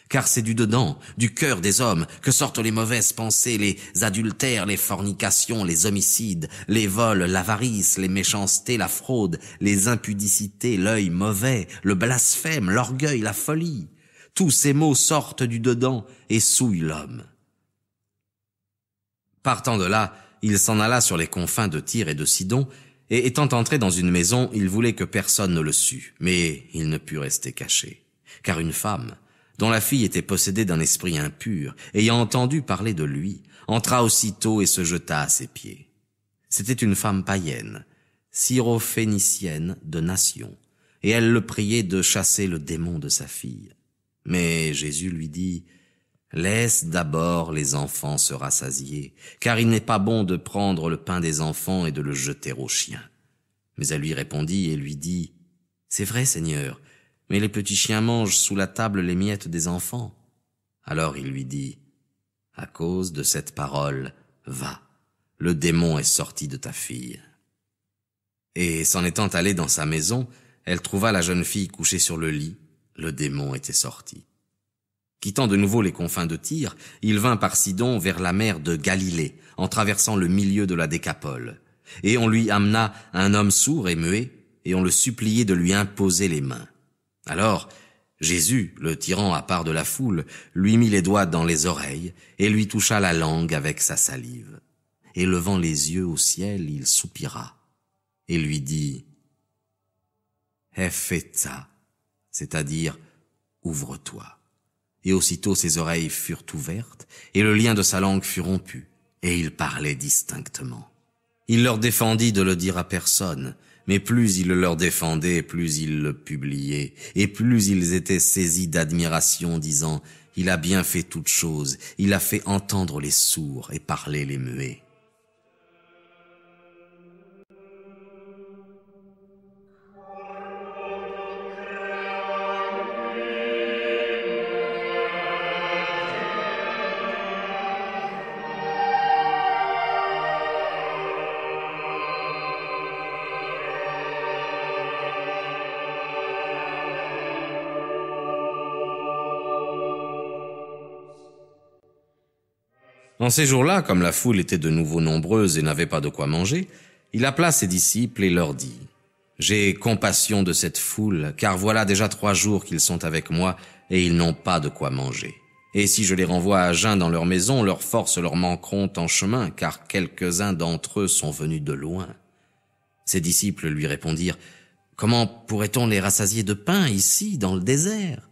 Car c'est du dedans, du cœur des hommes, que sortent les mauvaises pensées, les adultères, les fornications, les homicides, les vols, l'avarice, les méchancetés, la fraude, les impudicités, l'œil mauvais, le blasphème, l'orgueil, la folie. Tous ces maux sortent du dedans et souillent l'homme. » Partant de là, il s'en alla sur les confins de Tyr et de Sidon, et étant entré dans une maison, il voulait que personne ne le sût, mais il ne put rester caché. Car une femme, dont la fille était possédée d'un esprit impur, ayant entendu parler de lui, entra aussitôt et se jeta à ses pieds. C'était une femme païenne, syrophénicienne de nation, et elle le priait de chasser le démon de sa fille. Mais Jésus lui dit, « Laisse d'abord les enfants se rassasier, car il n'est pas bon de prendre le pain des enfants et de le jeter aux chiens. » Mais elle lui répondit et lui dit, « C'est vrai, Seigneur, mais les petits chiens mangent sous la table les miettes des enfants. » Alors il lui dit, « À cause de cette parole, va, le démon est sorti de ta fille. » Et s'en étant allée dans sa maison, elle trouva la jeune fille couchée sur le lit, le démon était sorti. Quittant de nouveau les confins de Tyr, il vint par Sidon vers la mer de Galilée, en traversant le milieu de la Décapole. Et on lui amena un homme sourd et muet, et on le suppliait de lui imposer les mains. Alors, Jésus, le tirant à part de la foule, lui mit les doigts dans les oreilles et lui toucha la langue avec sa salive. Et levant les yeux au ciel, il soupira et lui dit « Ephéta », c'est-à-dire « Ouvre-toi ». Et aussitôt ses oreilles furent ouvertes et le lien de sa langue fut rompu et il parlait distinctement. Il leur défendit de le dire à personne, mais plus il le leur défendait, plus il le publiait, et plus ils étaient saisis d'admiration, disant « Il a bien fait toutes choses, il a fait entendre les sourds et parler les muets. » En ces jours-là, comme la foule était de nouveau nombreuse et n'avait pas de quoi manger, il appela ses disciples et leur dit « J'ai compassion de cette foule, car voilà déjà 3 jours qu'ils sont avec moi et ils n'ont pas de quoi manger. Et si je les renvoie à jeun dans leur maison, leurs forces leur manqueront en chemin, car quelques-uns d'entre eux sont venus de loin. » Ses disciples lui répondirent « Comment pourrait-on les rassasier de pain ici, dans le désert ?»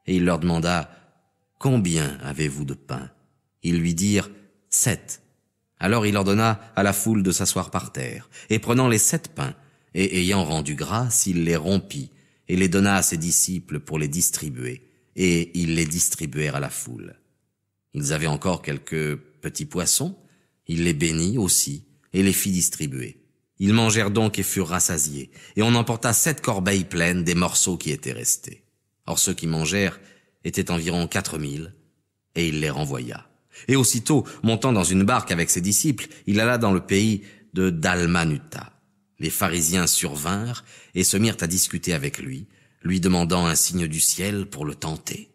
Et il leur demanda « Combien avez-vous de pain ?» Ils lui dirent « 7. » Alors il ordonna à la foule de s'asseoir par terre, et prenant les 7 pains, et ayant rendu grâce, il les rompit, et les donna à ses disciples pour les distribuer, et ils les distribuèrent à la foule. Ils avaient encore quelques petits poissons, il les bénit aussi, et les fit distribuer. Ils mangèrent donc et furent rassasiés, et on emporta 7 corbeilles pleines des morceaux qui étaient restés. Or ceux qui mangèrent étaient environ 4000, et il les renvoya. Et aussitôt, montant dans une barque avec ses disciples, il alla dans le pays de Dalmanuta. Les pharisiens survinrent et se mirent à discuter avec lui, lui demandant un signe du ciel pour le tenter.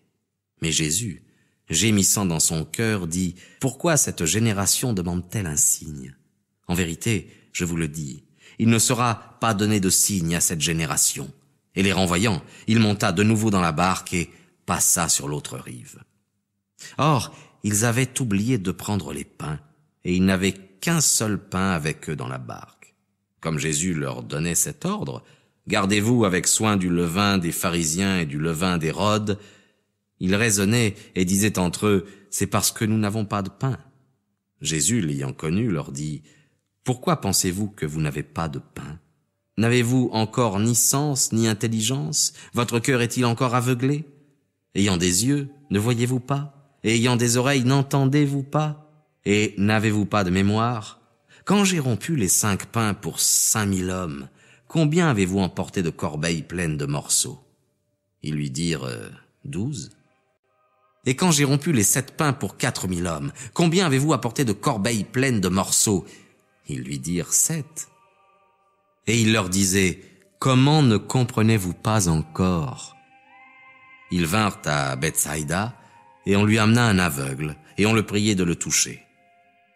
Mais Jésus, gémissant dans son cœur, dit « Pourquoi cette génération demande-t-elle un signe ? En vérité, je vous le dis, il ne sera pas donné de signe à cette génération. » Et les renvoyant, il monta de nouveau dans la barque et passa sur l'autre rive. Or, ils avaient oublié de prendre les pains, et ils n'avaient qu'un seul pain avec eux dans la barque. Comme Jésus leur donnait cet ordre, « Gardez-vous avec soin du levain des pharisiens et du levain d'Hérode », ils raisonnaient et disaient entre eux, « C'est parce que nous n'avons pas de pain. » Jésus, l'ayant connu, leur dit, « Pourquoi pensez-vous que vous n'avez pas de pain ? N'avez-vous encore ni sens ni intelligence ? Votre cœur est-il encore aveuglé ? Ayant des yeux, ne voyez-vous pas ? Et ayant des oreilles, n'entendez-vous pas? Et n'avez-vous pas de mémoire? Quand j'ai rompu les 5 pains pour 5000 hommes, combien avez-vous emporté de corbeilles pleines de morceaux? Ils lui dirent 12. Et quand j'ai rompu les 7 pains pour 4000 hommes, combien avez-vous apporté de corbeilles pleines de morceaux? Ils lui dirent 7. Et il leur disait, comment ne comprenez-vous pas encore? Ils vinrent à Bethsaïda, et on lui amena un aveugle, et on le priait de le toucher.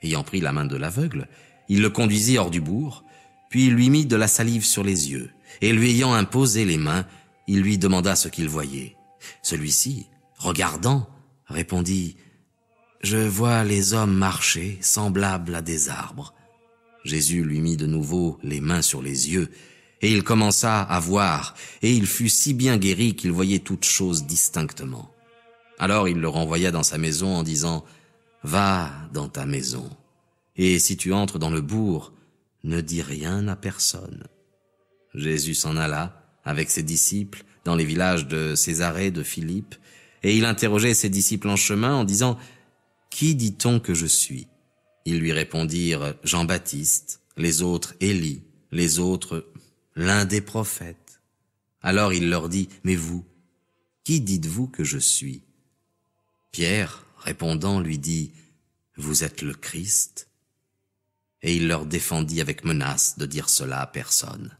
Ayant pris la main de l'aveugle, il le conduisit hors du bourg, puis il lui mit de la salive sur les yeux, et lui ayant imposé les mains, il lui demanda ce qu'il voyait. Celui-ci, regardant, répondit « Je vois les hommes marcher, semblables à des arbres. » Jésus lui mit de nouveau les mains sur les yeux, et il commença à voir, et il fut si bien guéri qu'il voyait toutes choses distinctement. Alors il le renvoya dans sa maison en disant « Va dans ta maison, et si tu entres dans le bourg, ne dis rien à personne. » Jésus s'en alla avec ses disciples dans les villages de Césarée de Philippe, et il interrogeait ses disciples en chemin en disant « Qui dit-on que je suis ?» Ils lui répondirent « Jean-Baptiste, les autres Élie, les autres l'un des prophètes. » Alors il leur dit « Mais vous, qui dites-vous que je suis ?» Pierre, répondant, lui dit « Vous êtes le Christ ?» Et il leur défendit avec menace de dire cela à personne.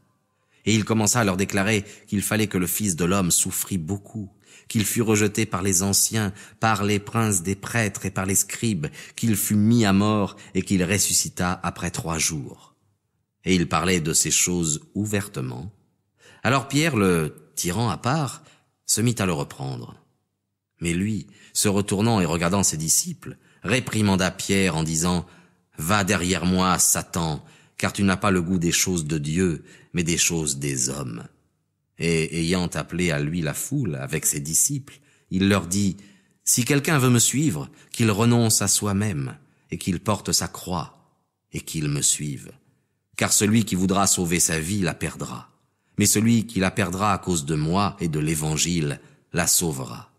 Et il commença à leur déclarer qu'il fallait que le Fils de l'homme souffrit beaucoup, qu'il fût rejeté par les anciens, par les princes des prêtres et par les scribes, qu'il fût mis à mort et qu'il ressuscita après 3 jours. Et il parlait de ces choses ouvertement. Alors Pierre, le tirant à part, se mit à le reprendre. Mais lui, se retournant et regardant ses disciples, réprimanda Pierre en disant « Va derrière moi, Satan, car tu n'as pas le goût des choses de Dieu, mais des choses des hommes. » Et ayant appelé à lui la foule avec ses disciples, il leur dit « Si quelqu'un veut me suivre, qu'il renonce à soi-même, et qu'il porte sa croix, et qu'il me suive. Car celui qui voudra sauver sa vie la perdra, mais celui qui la perdra à cause de moi et de l'Évangile la sauvera.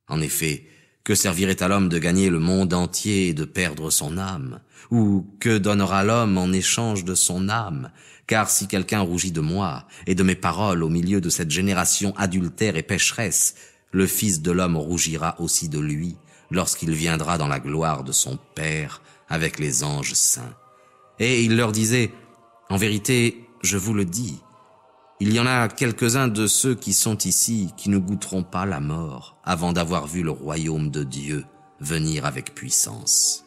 En effet, que servirait à l'homme de gagner le monde entier et de perdre son âme? Ou que donnera l'homme en échange de son âme? Car si quelqu'un rougit de moi et de mes paroles au milieu de cette génération adultère et pécheresse, le Fils de l'homme rougira aussi de lui, lorsqu'il viendra dans la gloire de son Père avec les anges saints. Et il leur disait, en vérité, je vous le dis, il y en a quelques-uns de ceux qui sont ici qui ne goûteront pas la mort avant d'avoir vu le royaume de Dieu venir avec puissance.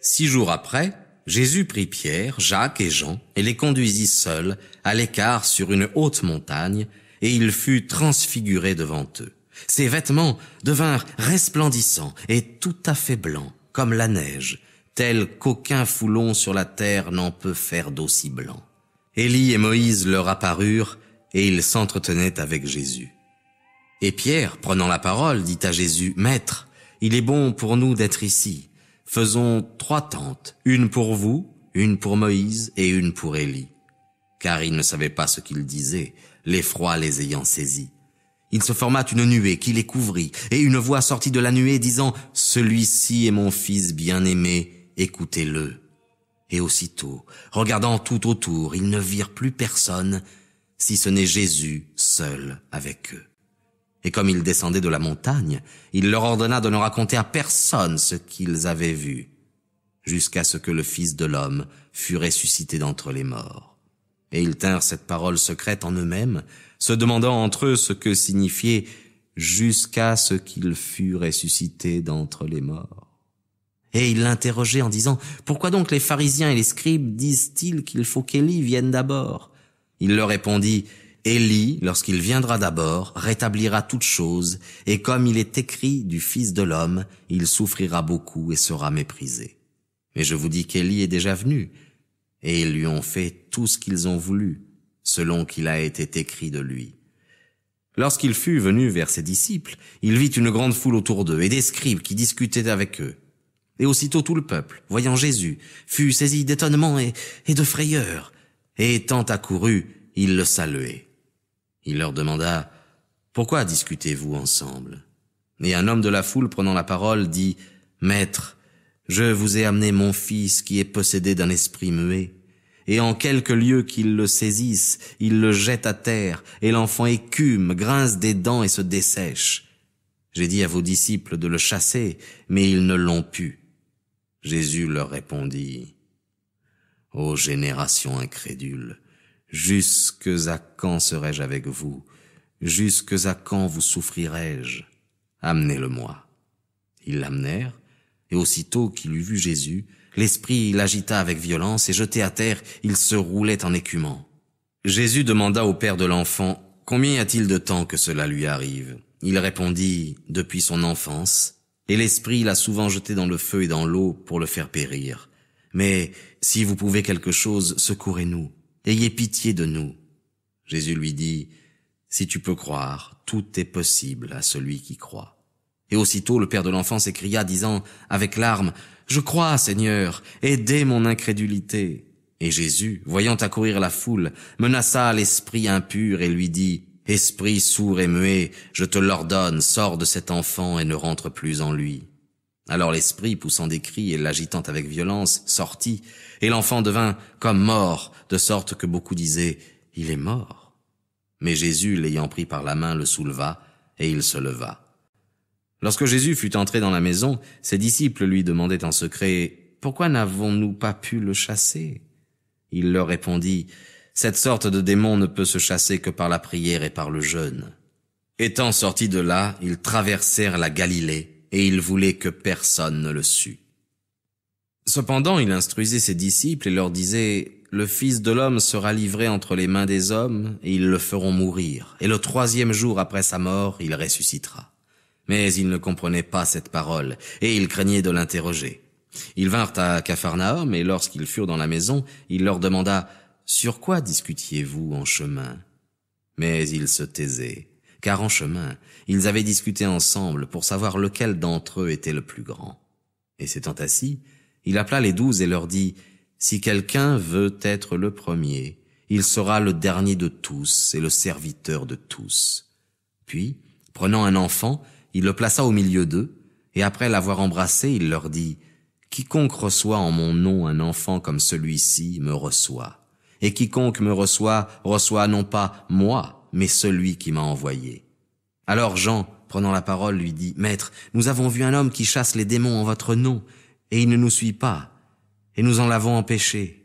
Six jours après, Jésus prit Pierre, Jacques et Jean et les conduisit seuls à l'écart sur une haute montagne, et il fut transfiguré devant eux. Ses vêtements devinrent resplendissants et tout à fait blancs, comme la neige, tels qu'aucun foulon sur la terre n'en peut faire d'aussi blanc. Élie et Moïse leur apparurent, et ils s'entretenaient avec Jésus. Et Pierre, prenant la parole, dit à Jésus, « Maître, il est bon pour nous d'être ici. Faisons 3 tentes, une pour vous, une pour Moïse et une pour Élie. » Car il ne savait pas ce qu'il disait, l'effroi les ayant saisis. Il se forma une nuée qui les couvrit, et une voix sortit de la nuée disant, « Celui-ci est mon fils bien-aimé, écoutez-le. » Et aussitôt, regardant tout autour, ils ne virent plus personne, si ce n'est Jésus seul avec eux. Et comme ils descendaient de la montagne, il leur ordonna de ne raconter à personne ce qu'ils avaient vu, jusqu'à ce que le Fils de l'homme fût ressuscité d'entre les morts. Et ils tinrent cette parole secrète en eux-mêmes, se demandant entre eux ce que signifiait « jusqu'à ce qu'il fût ressuscité d'entre les morts ». Et ils l'interrogeaient en disant « Pourquoi donc les pharisiens et les scribes disent-ils qu'il faut qu'Élie vienne d'abord ?» Il leur répondit « Élie, lorsqu'il viendra d'abord, rétablira toutes choses, et comme il est écrit du Fils de l'homme, il souffrira beaucoup et sera méprisé. Mais je vous dis qu'Élie est déjà venu, et ils lui ont fait tout ce qu'ils ont voulu, selon qu'il a été écrit de lui. » Lorsqu'il fut venu vers ses disciples, il vit une grande foule autour d'eux, et des scribes qui discutaient avec eux. Et aussitôt tout le peuple, voyant Jésus, fut saisi d'étonnement et de frayeur, et étant accouru, il le saluait. Il leur demanda « Pourquoi discutez-vous ensemble ?» Et un homme de la foule prenant la parole dit « Maître, je vous ai amené mon fils qui est possédé d'un esprit muet, et en quelque lieu qu'il le saisisse, il le jette à terre, et l'enfant écume, grince des dents et se dessèche. J'ai dit à vos disciples de le chasser, mais ils ne l'ont pu. » Jésus leur répondit « Ô génération incrédule, jusques à quand serai-je avec vous? Jusques à quand vous souffrirai-je? Amenez-le-moi. » Ils l'amenèrent, et aussitôt qu'il eut vu Jésus, l'esprit l'agita avec violence, et jeté à terre, il se roulait en écumant. Jésus demanda au père de l'enfant, « Combien y a-t-il de temps que cela lui arrive ?» Il répondit, « Depuis son enfance, et l'esprit l'a souvent jeté dans le feu et dans l'eau pour le faire périr. Mais si vous pouvez quelque chose, secourez-nous. Ayez pitié de nous. » Jésus lui dit, « Si tu peux croire, tout est possible à celui qui croit. » Et aussitôt le père de l'enfant s'écria, disant avec larmes, « Je crois, Seigneur, aidez mon incrédulité. » Et Jésus, voyant accourir la foule, menaça l'esprit impur et lui dit, « Esprit sourd et muet, je te l'ordonne, sors de cet enfant et ne rentre plus en lui. Alors l'esprit, poussant des cris et l'agitant avec violence, sortit, et l'enfant devint comme mort, de sorte que beaucoup disaient, « Il est mort ». Mais Jésus, l'ayant pris par la main, le souleva, et il se leva. Lorsque Jésus fut entré dans la maison, ses disciples lui demandaient en secret, « Pourquoi n'avons-nous pas pu le chasser ?» Il leur répondit, « Cette sorte de démon ne peut se chasser que par la prière et par le jeûne. » Étant sortis de là, ils traversèrent la Galilée, et ils voulaient que personne ne le sût. Cependant, il instruisait ses disciples et leur disait, « Le Fils de l'homme sera livré entre les mains des hommes, et ils le feront mourir, et le 3e jour après sa mort, il ressuscitera. » Mais ils ne comprenaient pas cette parole, et ils craignaient de l'interroger. Ils vinrent à Capharnaüm, et lorsqu'ils furent dans la maison, il leur demanda, « Sur quoi discutiez-vous en chemin ?» Mais ils se taisaient, car en chemin, ils avaient discuté ensemble pour savoir lequel d'entre eux était le plus grand. Et s'étant assis, il appela les 12 et leur dit, « Si quelqu'un veut être le premier, il sera le dernier de tous et le serviteur de tous. » Puis, prenant un enfant, il le plaça au milieu d'eux, et après l'avoir embrassé, il leur dit, « Quiconque reçoit en mon nom un enfant comme celui-ci me reçoit, et quiconque me reçoit, reçoit non pas moi, mais celui qui m'a envoyé. » Alors Jean, prenant la parole, lui dit, « Maître, nous avons vu un homme qui chasse les démons en votre nom, et il ne nous suit pas, et nous en l'avons empêché. »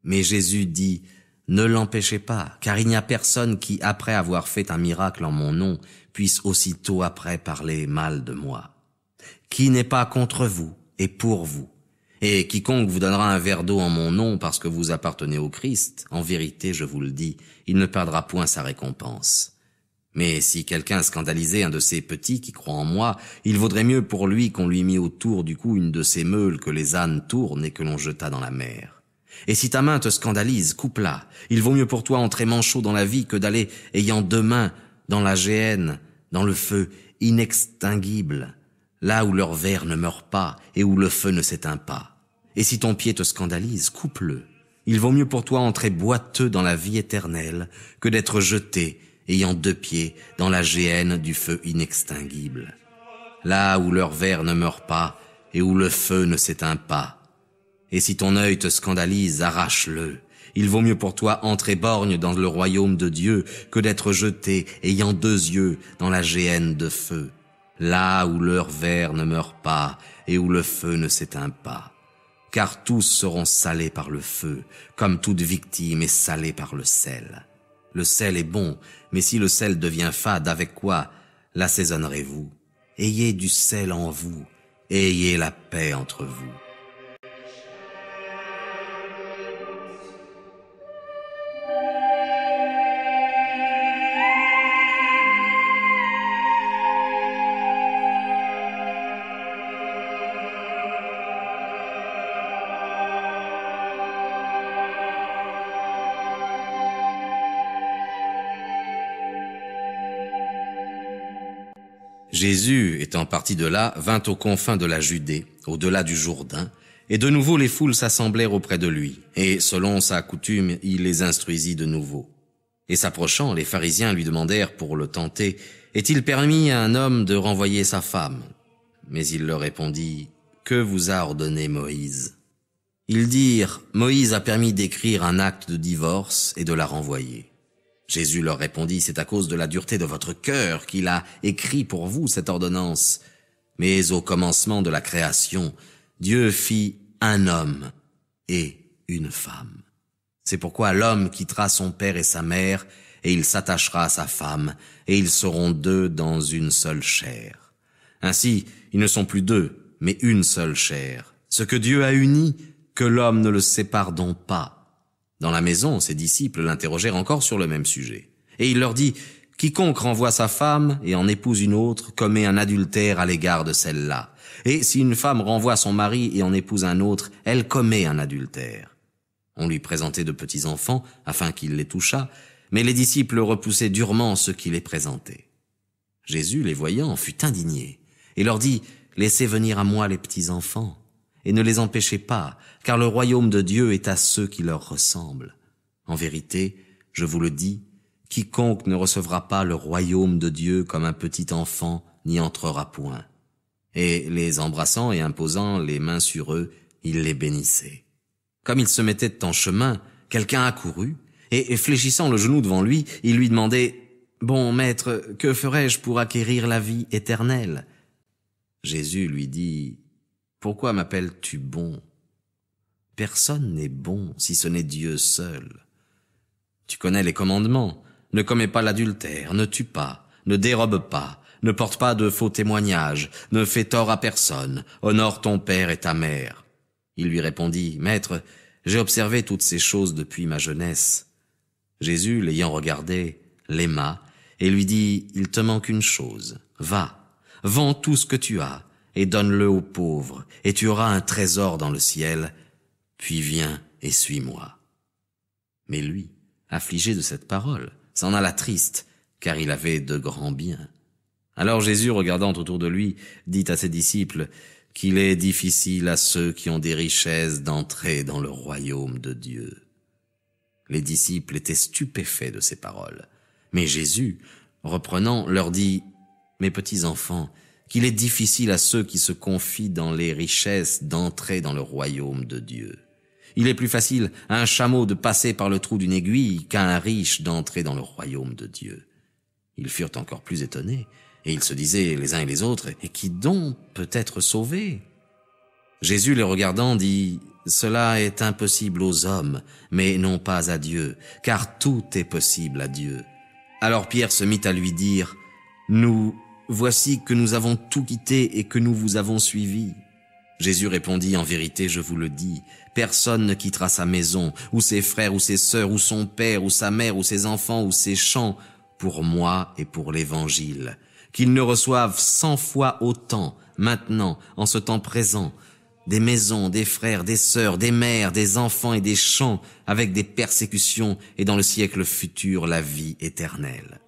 Mais Jésus dit, « Ne l'empêchez pas, car il n'y a personne qui, après avoir fait un miracle en mon nom, puisse aussitôt après parler mal de moi. Qui n'est pas contre vous est pour vous. Et quiconque vous donnera un verre d'eau en mon nom parce que vous appartenez au Christ, en vérité, je vous le dis, il ne perdra point sa récompense. Mais si quelqu'un scandalisait un de ces petits qui croient en moi, il vaudrait mieux pour lui qu'on lui mît autour du cou une de ces meules que les ânes tournent et que l'on jeta dans la mer. Et si ta main te scandalise, coupe-la. Il vaut mieux pour toi entrer manchot dans la vie que d'aller, ayant 2 mains, dans la géhenne, dans le feu inextinguible, là où leur ver ne meurt pas et où le feu ne s'éteint pas. Et si ton pied te scandalise, coupe-le. Il vaut mieux pour toi entrer boiteux dans la vie éternelle que d'être jeté, ayant 2 pieds, dans la géhenne du feu inextinguible, là où leur ver ne meurt pas et où le feu ne s'éteint pas. Et si ton œil te scandalise, arrache-le. Il vaut mieux pour toi entrer borgne dans le royaume de Dieu que d'être jeté, ayant 2 yeux, dans la géhenne de feu, là où leur ver ne meurt pas et où le feu ne s'éteint pas. Car tous seront salés par le feu, comme toute victime est salée par le sel. Le sel est bon, mais si le sel devient fade, avec quoi l'assaisonnerez-vous? Ayez du sel en vous, et ayez la paix entre vous. Jésus, étant parti de là, vint aux confins de la Judée, au-delà du Jourdain, et de nouveau les foules s'assemblèrent auprès de lui, et selon sa coutume, il les instruisit de nouveau. Et s'approchant, les pharisiens lui demandèrent pour le tenter, « Est-il permis à un homme de renvoyer sa femme ?» Mais il leur répondit, « Que vous a ordonné Moïse ?» Ils dirent, « Moïse a permis d'écrire un acte de divorce et de la renvoyer. » Jésus leur répondit, « C'est à cause de la dureté de votre cœur qu'il a écrit pour vous cette ordonnance. Mais au commencement de la création, Dieu fit un homme et une femme. C'est pourquoi l'homme quittera son père et sa mère, et il s'attachera à sa femme, et ils seront 2 dans une seule chair. Ainsi, ils ne sont plus 2, mais une seule chair. Ce que Dieu a uni, que l'homme ne le sépare donc pas. » Dans la maison, ses disciples l'interrogèrent encore sur le même sujet. Et il leur dit, « Quiconque renvoie sa femme et en épouse une autre commet un adultère à l'égard de celle-là. Et si une femme renvoie son mari et en épouse un autre, elle commet un adultère. » On lui présentait de petits enfants afin qu'il les touchât, mais les disciples repoussaient durement ceux qui les présentaient. Jésus, les voyant, fut indigné et leur dit, « Laissez venir à moi les petits enfants. Et ne les empêchez pas, car le royaume de Dieu est à ceux qui leur ressemblent. En vérité, je vous le dis, Quiconque ne recevra pas le royaume de Dieu comme un petit enfant n'y entrera point. » Et les embrassant et imposant les mains sur eux, il les bénissait. Comme il se mettait en chemin, quelqu'un accourut, et fléchissant le genou devant lui, il lui demandait « Bon maître, que ferai-je pour acquérir la vie éternelle ?» Jésus lui dit « Pourquoi m'appelles-tu bon? Personne n'est bon si ce n'est Dieu seul. Tu connais les commandements. Ne commets pas l'adultère, ne tue pas, ne dérobe pas, ne porte pas de faux témoignages, ne fais tort à personne, honore ton père et ta mère. » Il lui répondit « Maître, j'ai observé toutes ces choses depuis ma jeunesse. » Jésus, l'ayant regardé, l'aima et lui dit « Il te manque une chose. Va, vends tout ce que tu as et donne-le aux pauvres, et tu auras un trésor dans le ciel. Puis viens et suis-moi. » Mais lui, affligé de cette parole, s'en alla triste, car il avait de grands biens. Alors Jésus, regardant autour de lui, dit à ses disciples qu'il est difficile à ceux qui ont des richesses d'entrer dans le royaume de Dieu. Les disciples étaient stupéfaits de ces paroles. Mais Jésus, reprenant, leur dit « Mes petits enfants, qu'il est difficile à ceux qui se confient dans les richesses d'entrer dans le royaume de Dieu. Il est plus facile à un chameau de passer par le trou d'une aiguille qu'à un riche d'entrer dans le royaume de Dieu. » Ils furent encore plus étonnés, et ils se disaient les uns et les autres « Et qui donc peut être sauvé ?» Jésus, les regardant, dit « Cela est impossible aux hommes, mais non pas à Dieu, car tout est possible à Dieu. » Alors Pierre se mit à lui dire « Nous, voici que nous avons tout quitté et que nous vous avons suivi. » Jésus répondit « En vérité, je vous le dis, personne ne quittera sa maison, ou ses frères, ou ses sœurs, ou son père, ou sa mère, ou ses enfants, ou ses champs, pour moi et pour l'Évangile, qu'il ne reçoive 100 fois autant, maintenant, en ce temps présent, des maisons, des frères, des sœurs, des mères, des enfants et des champs, avec des persécutions, et dans le siècle futur, la vie éternelle.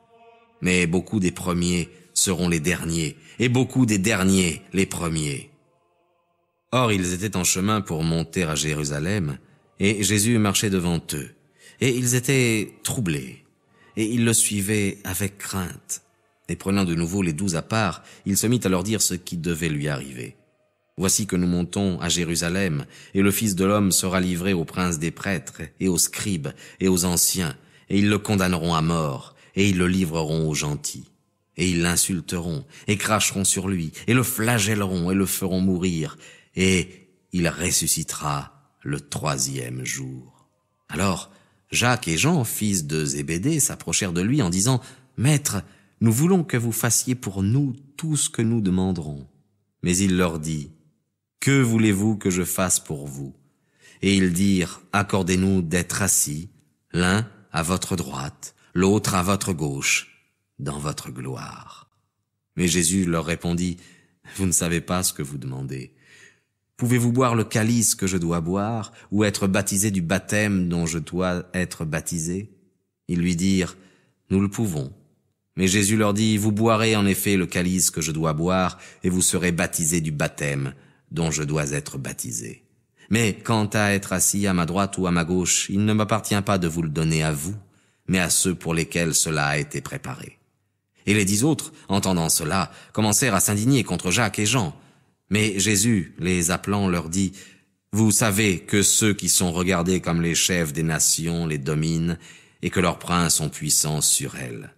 Mais beaucoup des premiers seront les derniers, et beaucoup des derniers les premiers. » Or, ils étaient en chemin pour monter à Jérusalem, et Jésus marchait devant eux, et ils étaient troublés, et ils le suivaient avec crainte. Et prenant de nouveau les 12 à part, il se mit à leur dire ce qui devait lui arriver. « Voici que nous montons à Jérusalem, et le Fils de l'homme sera livré aux princes des prêtres, et aux scribes, et aux anciens, et ils le condamneront à mort, et ils le livreront aux gentils. Et ils l'insulteront, et cracheront sur lui, et le flagelleront, et le feront mourir, et il ressuscitera le 3e jour. » Alors Jacques et Jean, fils de Zébédée, s'approchèrent de lui en disant « Maître, nous voulons que vous fassiez pour nous tout ce que nous demanderons. » Mais il leur dit « Que voulez-vous que je fasse pour vous ?» Et ils dirent « Accordez-nous d'être assis, l'un à votre droite, l'autre à votre gauche, dans votre gloire. » Mais Jésus leur répondit « Vous ne savez pas ce que vous demandez. Pouvez-vous boire le calice que je dois boire, ou être baptisé du baptême dont je dois être baptisé ?» Ils lui dirent « Nous le pouvons. » Mais Jésus leur dit « Vous boirez en effet le calice que je dois boire, et vous serez baptisés du baptême dont je dois être baptisé. Mais quant à être assis à ma droite ou à ma gauche, il ne m'appartient pas de vous le donner à vous, mais à ceux pour lesquels cela a été préparé. » Et les 10 autres, entendant cela, commencèrent à s'indigner contre Jacques et Jean. Mais Jésus, les appelant, leur dit « Vous savez que ceux qui sont regardés comme les chefs des nations les dominent, et que leurs princes ont puissance sur elles.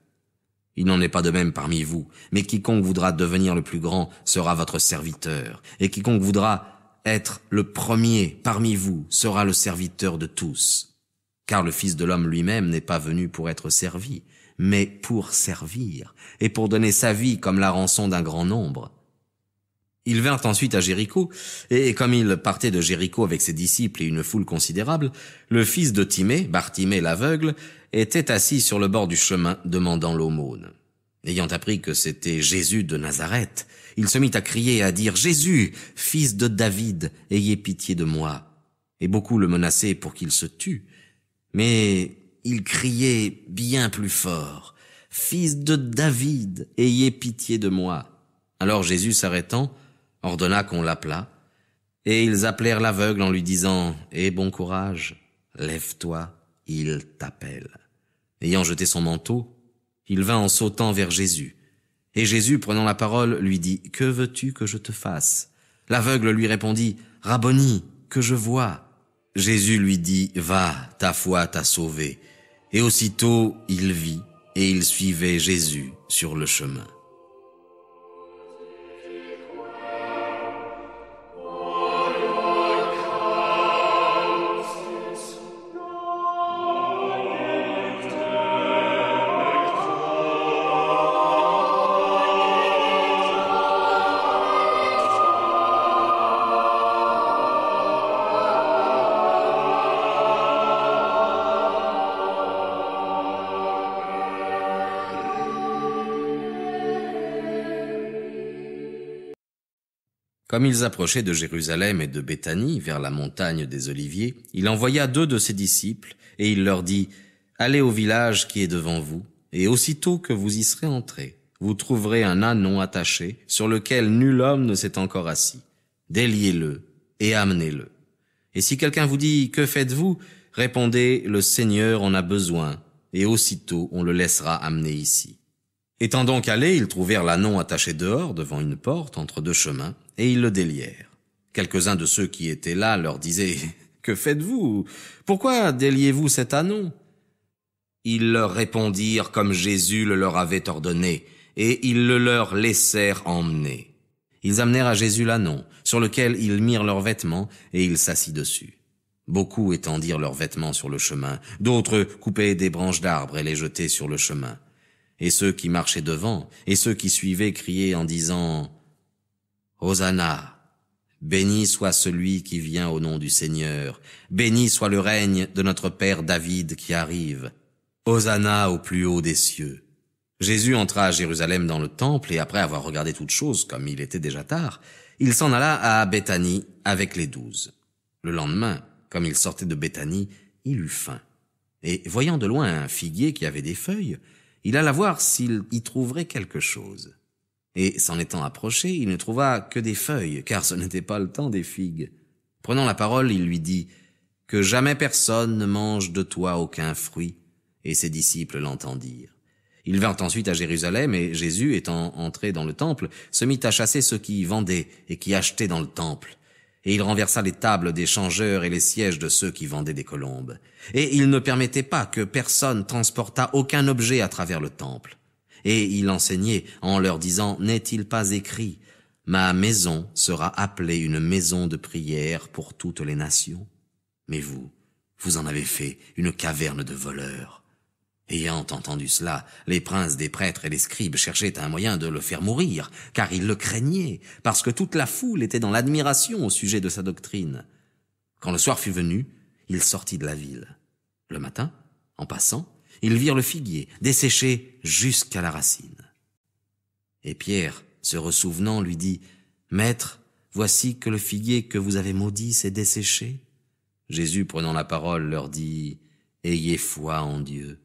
Il n'en est pas de même parmi vous, mais quiconque voudra devenir le plus grand sera votre serviteur, et quiconque voudra être le premier parmi vous sera le serviteur de tous. Car le Fils de l'homme lui-même n'est pas venu pour être servi, mais pour servir, et pour donner sa vie comme la rançon d'un grand nombre. » Ils vinrent ensuite à Jéricho, et comme il partait de Jéricho avec ses disciples et une foule considérable, le fils de Timée, Bartimée l'aveugle, était assis sur le bord du chemin demandant l'aumône. Ayant appris que c'était Jésus de Nazareth, il se mit à crier et à dire « Jésus, fils de David, ayez pitié de moi !» Et beaucoup le menaçaient pour qu'il se tût. Mais il criait bien plus fort « Fils de David, ayez pitié de moi !» Alors Jésus, s'arrêtant, ordonna qu'on l'appelât, et ils appelèrent l'aveugle en lui disant « Aie bon courage, lève-toi, il t'appelle. » Ayant jeté son manteau, il vint en sautant vers Jésus. Et Jésus, prenant la parole, lui dit, « Que veux-tu que je te fasse ?» L'aveugle lui répondit, « Rabboni, que je vois. » Jésus lui dit, « Va, ta foi t'a sauvé. » Et aussitôt il vit, et il suivait Jésus sur le chemin. Comme ils approchaient de Jérusalem et de Béthanie, vers la montagne des Oliviers, il envoya 2 de ses disciples, et il leur dit, « Allez au village qui est devant vous, et aussitôt que vous y serez entrés, vous trouverez un ânon attaché, sur lequel nul homme ne s'est encore assis. Déliez-le et amenez-le. Et si quelqu'un vous dit, « Que faites-vous » répondez, « Le Seigneur en a besoin, et aussitôt on le laissera amener ici. » Étant donc allés, ils trouvèrent l'ânon attaché dehors, devant une porte, entre 2 chemins, et ils le délièrent. Quelques-uns de ceux qui étaient là leur disaient, « Que faites-vous? Pourquoi déliez-vous cet ânon » Ils leur répondirent comme Jésus le leur avait ordonné, et ils le leur laissèrent emmener. Ils amenèrent à Jésus l'ânon, sur lequel ils mirent leurs vêtements, et il s'assit dessus. Beaucoup étendirent leurs vêtements sur le chemin, d'autres coupaient des branches d'arbres et les jetaient sur le chemin. Et ceux qui marchaient devant, et ceux qui suivaient criaient en disant, « Hosanna, béni soit celui qui vient au nom du Seigneur, béni soit le règne de notre Père David qui arrive. Hosanna au plus haut des cieux. » Jésus entra à Jérusalem dans le temple, et après avoir regardé toutes choses, comme il était déjà tard, il s'en alla à Béthanie avec les 12. Le lendemain, comme il sortait de Béthanie, il eut faim. Et voyant de loin un figuier qui avait des feuilles, il alla voir s'il y trouverait quelque chose. Et s'en étant approché, il ne trouva que des feuilles, car ce n'était pas le temps des figues. Prenant la parole, il lui dit, « Que jamais personne ne mange de toi aucun fruit. » Et ses disciples l'entendirent. Ils vinrent ensuite à Jérusalem, et Jésus, étant entré dans le temple, se mit à chasser ceux qui y vendaient et qui achetaient dans le temple. Et il renversa les tables des changeurs et les sièges de ceux qui vendaient des colombes. Et il ne permettait pas que personne transportât aucun objet à travers le temple. Et il enseignait en leur disant, « N'est-il pas écrit, ma maison sera appelée une maison de prière pour toutes les nations? Mais vous en avez fait une caverne de voleurs. » Ayant entendu cela, les princes des prêtres et les scribes cherchaient un moyen de le faire mourir, car ils le craignaient, parce que toute la foule était dans l'admiration au sujet de sa doctrine. Quand le soir fut venu, il sortit de la ville. Le matin, en passant, ils virent le figuier desséché jusqu'à la racine. Et Pierre, se ressouvenant, lui dit, « Maître, voici que le figuier que vous avez maudit s'est desséché. » Jésus, prenant la parole, leur dit, « Ayez foi en Dieu.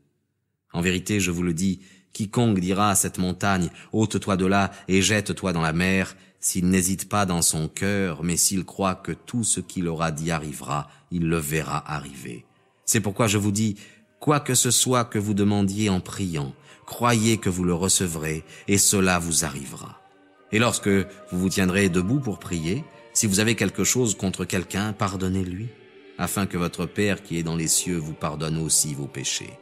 En vérité, je vous le dis, quiconque dira à cette montagne, ôte-toi de là et jette-toi dans la mer, s'il n'hésite pas dans son cœur, mais s'il croit que tout ce qu'il aura dit arrivera, il le verra arriver. C'est pourquoi je vous dis, quoi que ce soit que vous demandiez en priant, croyez que vous le recevrez, et cela vous arrivera. Et lorsque vous vous tiendrez debout pour prier, si vous avez quelque chose contre quelqu'un, pardonnez-lui, afin que votre Père qui est dans les cieux vous pardonne aussi vos péchés.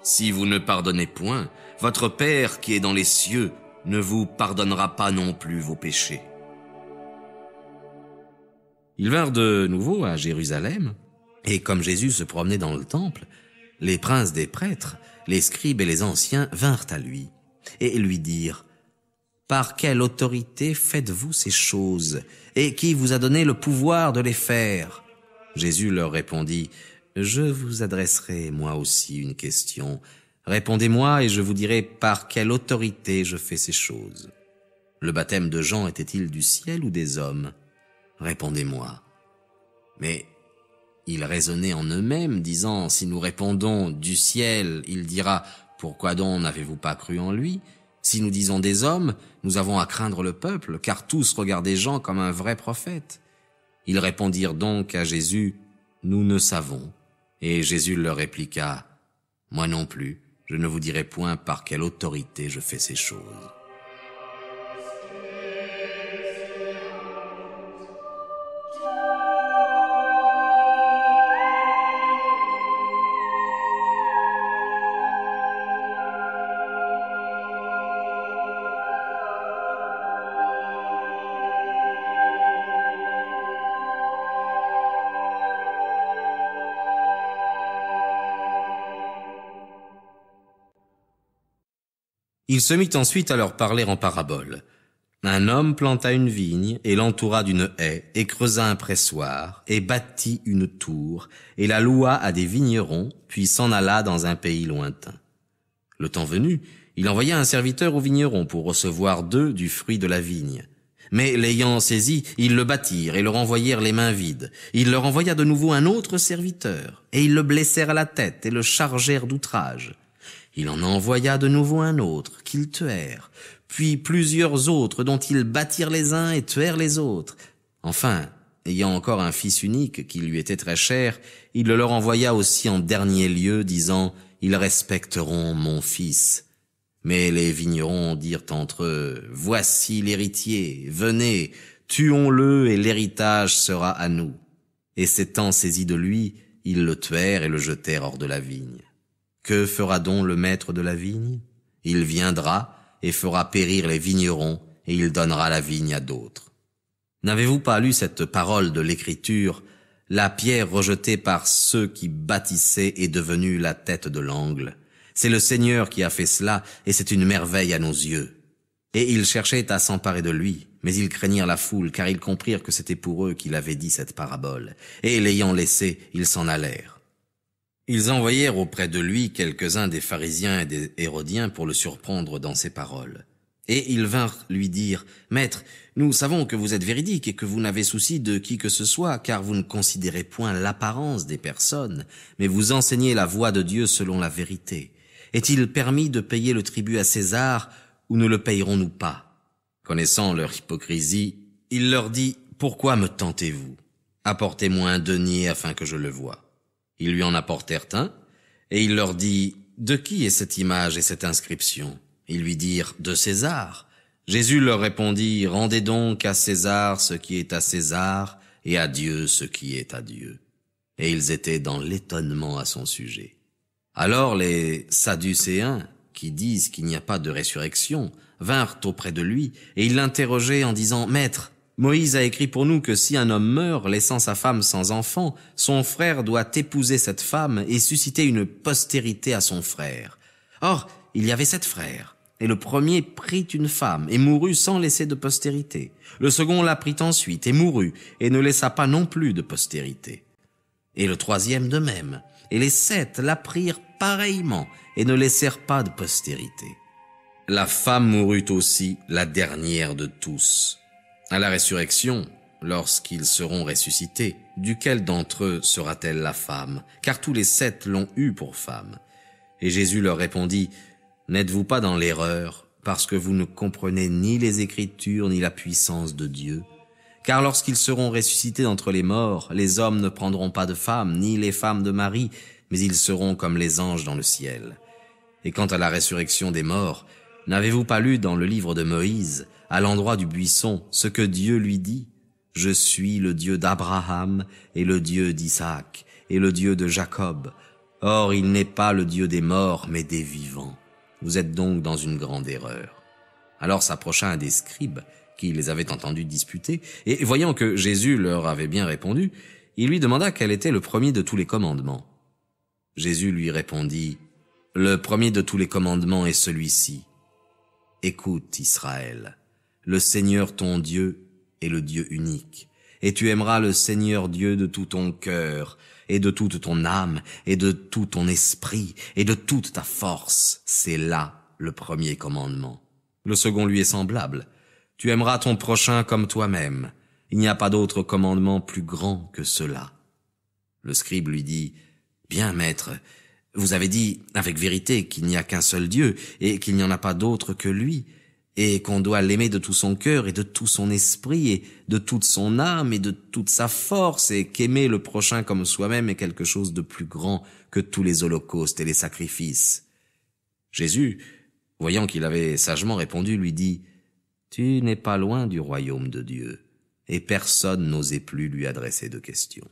Si vous ne pardonnez point, votre Père qui est dans les cieux ne vous pardonnera pas non plus vos péchés. » Ils vinrent de nouveau à Jérusalem, et comme Jésus se promenait dans le temple, les princes des prêtres, les scribes et les anciens vinrent à lui, et lui dirent, « Par quelle autorité faites-vous ces choses, et qui vous a donné le pouvoir de les faire ?» Jésus leur répondit, « Je vous adresserai moi aussi une question. Répondez-moi et je vous dirai par quelle autorité je fais ces choses. Le baptême de Jean était-il du ciel ou des hommes? Répondez-moi. » Mais ils raisonnaient en eux-mêmes, disant, « Si nous répondons du ciel, il dira, pourquoi donc n'avez-vous pas cru en lui? Si nous disons des hommes, nous avons à craindre le peuple, car tous regardaient Jean comme un vrai prophète. » Ils répondirent donc à Jésus, « Nous ne savons. » Et Jésus leur répliqua, « Moi non plus, je ne vous dirai point par quelle autorité je fais ces choses. » Il se mit ensuite à leur parler en paraboles. Un homme planta une vigne, et l'entoura d'une haie, et creusa un pressoir, et bâtit une tour, et la loua à des vignerons, puis s'en alla dans un pays lointain. Le temps venu, il envoya un serviteur aux vignerons pour recevoir d'eux du fruit de la vigne. Mais l'ayant saisi, ils le battirent et le renvoyèrent les mains vides. Il leur envoya de nouveau un autre serviteur, et ils le blessèrent à la tête et le chargèrent d'outrage. Il en envoya de nouveau un autre, qu'ils tuèrent, puis plusieurs autres dont ils battirent les uns et tuèrent les autres. Enfin, ayant encore un fils unique qui lui était très cher, il le leur envoya aussi en dernier lieu, disant « Ils respecteront mon fils ». Mais les vignerons dirent entre eux « Voici l'héritier, venez, tuons-le et l'héritage sera à nous. » Et s'étant saisis de lui, ils le tuèrent et le jetèrent hors de la vigne. Que fera donc le maître de la vigne? Il viendra et fera périr les vignerons, et il donnera la vigne à d'autres. N'avez-vous pas lu cette parole de l'Écriture? La pierre rejetée par ceux qui bâtissaient est devenue la tête de l'angle. C'est le Seigneur qui a fait cela, et c'est une merveille à nos yeux. Et ils cherchaient à s'emparer de lui, mais ils craignirent la foule, car ils comprirent que c'était pour eux qu'il avait dit cette parabole. Et l'ayant laissé, ils s'en allèrent. Ils envoyèrent auprès de lui quelques-uns des pharisiens et des hérodiens pour le surprendre dans ses paroles. Et ils vinrent lui dire, « Maître, nous savons que vous êtes véridique et que vous n'avez souci de qui que ce soit, car vous ne considérez point l'apparence des personnes, mais vous enseignez la voie de Dieu selon la vérité. Est-il permis de payer le tribut à César, ou ne le payerons-nous pas ?» Connaissant leur hypocrisie, il leur dit, « Pourquoi me tentez-vous? Apportez-moi un denier afin que je le voie. » Ils lui en apportèrent un, et il leur dit, « De qui est cette image et cette inscription ?» Ils lui dirent, « De César. » Jésus leur répondit, « Rendez donc à César ce qui est à César, et à Dieu ce qui est à Dieu. » Et ils étaient dans l'étonnement à son sujet. Alors les Sadducéens, qui disent qu'il n'y a pas de résurrection, vinrent auprès de lui, et ils l'interrogeaient en disant, « Maître, Moïse a écrit pour nous que si un homme meurt, laissant sa femme sans enfant, son frère doit épouser cette femme et susciter une postérité à son frère. Or, il y avait 7 frères, et le premier prit une femme et mourut sans laisser de postérité. Le second la prit ensuite et mourut, et ne laissa pas non plus de postérité. Et le troisième de même, et les 7 la prirent pareillement, et ne laissèrent pas de postérité. La femme mourut aussi, la dernière de tous. À la résurrection, lorsqu'ils seront ressuscités, duquel d'entre eux sera-t-elle la femme? Car tous les 7 l'ont eue pour femme. Et Jésus leur répondit, « N'êtes-vous pas dans l'erreur, parce que vous ne comprenez ni les Écritures ni la puissance de Dieu? Car lorsqu'ils seront ressuscités d'entre les morts, les hommes ne prendront pas de femmes, ni les femmes de mari, mais ils seront comme les anges dans le ciel. Et quant à la résurrection des morts, n'avez-vous pas lu dans le livre de Moïse, à l'endroit du buisson, ce que Dieu lui dit? Je suis le Dieu d'Abraham et le Dieu d'Isaac et le Dieu de Jacob. Or, il n'est pas le Dieu des morts, mais des vivants. Vous êtes donc dans une grande erreur. » Alors s'approcha un des scribes qui les avait entendus disputer, et voyant que Jésus leur avait bien répondu, il lui demanda quel était le premier de tous les commandements. Jésus lui répondit, « Le premier de tous les commandements est celui-ci. Écoute, Israël. Le Seigneur ton Dieu est le Dieu unique, et tu aimeras le Seigneur Dieu de tout ton cœur, et de toute ton âme, et de tout ton esprit, et de toute ta force. C'est là le premier commandement. Le second lui est semblable. Tu aimeras ton prochain comme toi-même. Il n'y a pas d'autre commandement plus grand que cela. » Le scribe lui dit, « Bien, maître, vous avez dit avec vérité qu'il n'y a qu'un seul Dieu, et qu'il n'y en a pas d'autre que lui. et qu'on doit l'aimer de tout son cœur et de tout son esprit et de toute son âme et de toute sa force, et qu'aimer le prochain comme soi-même est quelque chose de plus grand que tous les holocaustes et les sacrifices. Jésus, voyant qu'il avait sagement répondu, lui dit « Tu n'es pas loin du royaume de Dieu. » Et personne n'osait plus lui adresser de questions.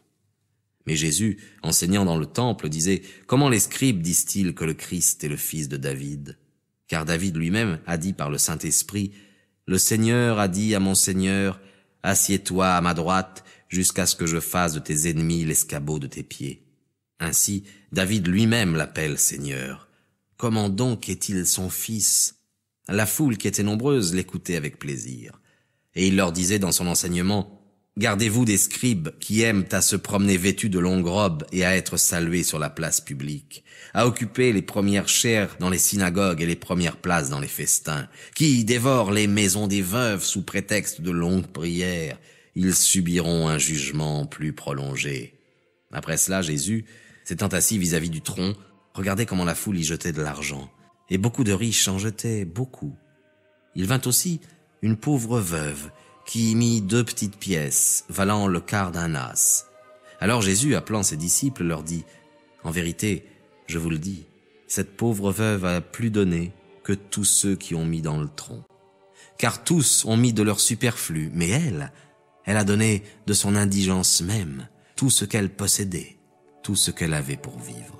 Mais Jésus, enseignant dans le temple, disait « Comment les scribes disent-ils que le Christ est le fils de David ? Car David lui-même a dit par le Saint-Esprit « Le Seigneur a dit à mon Seigneur, assieds-toi à ma droite jusqu'à ce que je fasse de tes ennemis l'escabeau de tes pieds. » Ainsi, David lui-même l'appelle Seigneur. Comment donc est-il son fils ? La foule qui était nombreuse l'écoutait avec plaisir. Et il leur disait dans son enseignement « Gardez-vous des scribes qui aiment à se promener vêtus de longues robes et à être salués sur la place publique, à occuper les premières chaires dans les synagogues et les premières places dans les festins, qui dévorent les maisons des veuves sous prétexte de longues prières. Ils subiront un jugement plus prolongé. » Après cela, Jésus, s'étant assis vis-à-vis du tronc, regardait comment la foule y jetait de l'argent. Et beaucoup de riches en jetaient beaucoup. Il vint aussi une pauvre veuve qui y mit 2 petites pièces, valant le quart d'un as. Alors Jésus, appelant ses disciples, leur dit « En vérité, je vous le dis, cette pauvre veuve a plus donné que tous ceux qui ont mis dans le tronc. Car tous ont mis de leur superflu, mais elle a donné de son indigence même tout ce qu'elle possédait, tout ce qu'elle avait pour vivre. »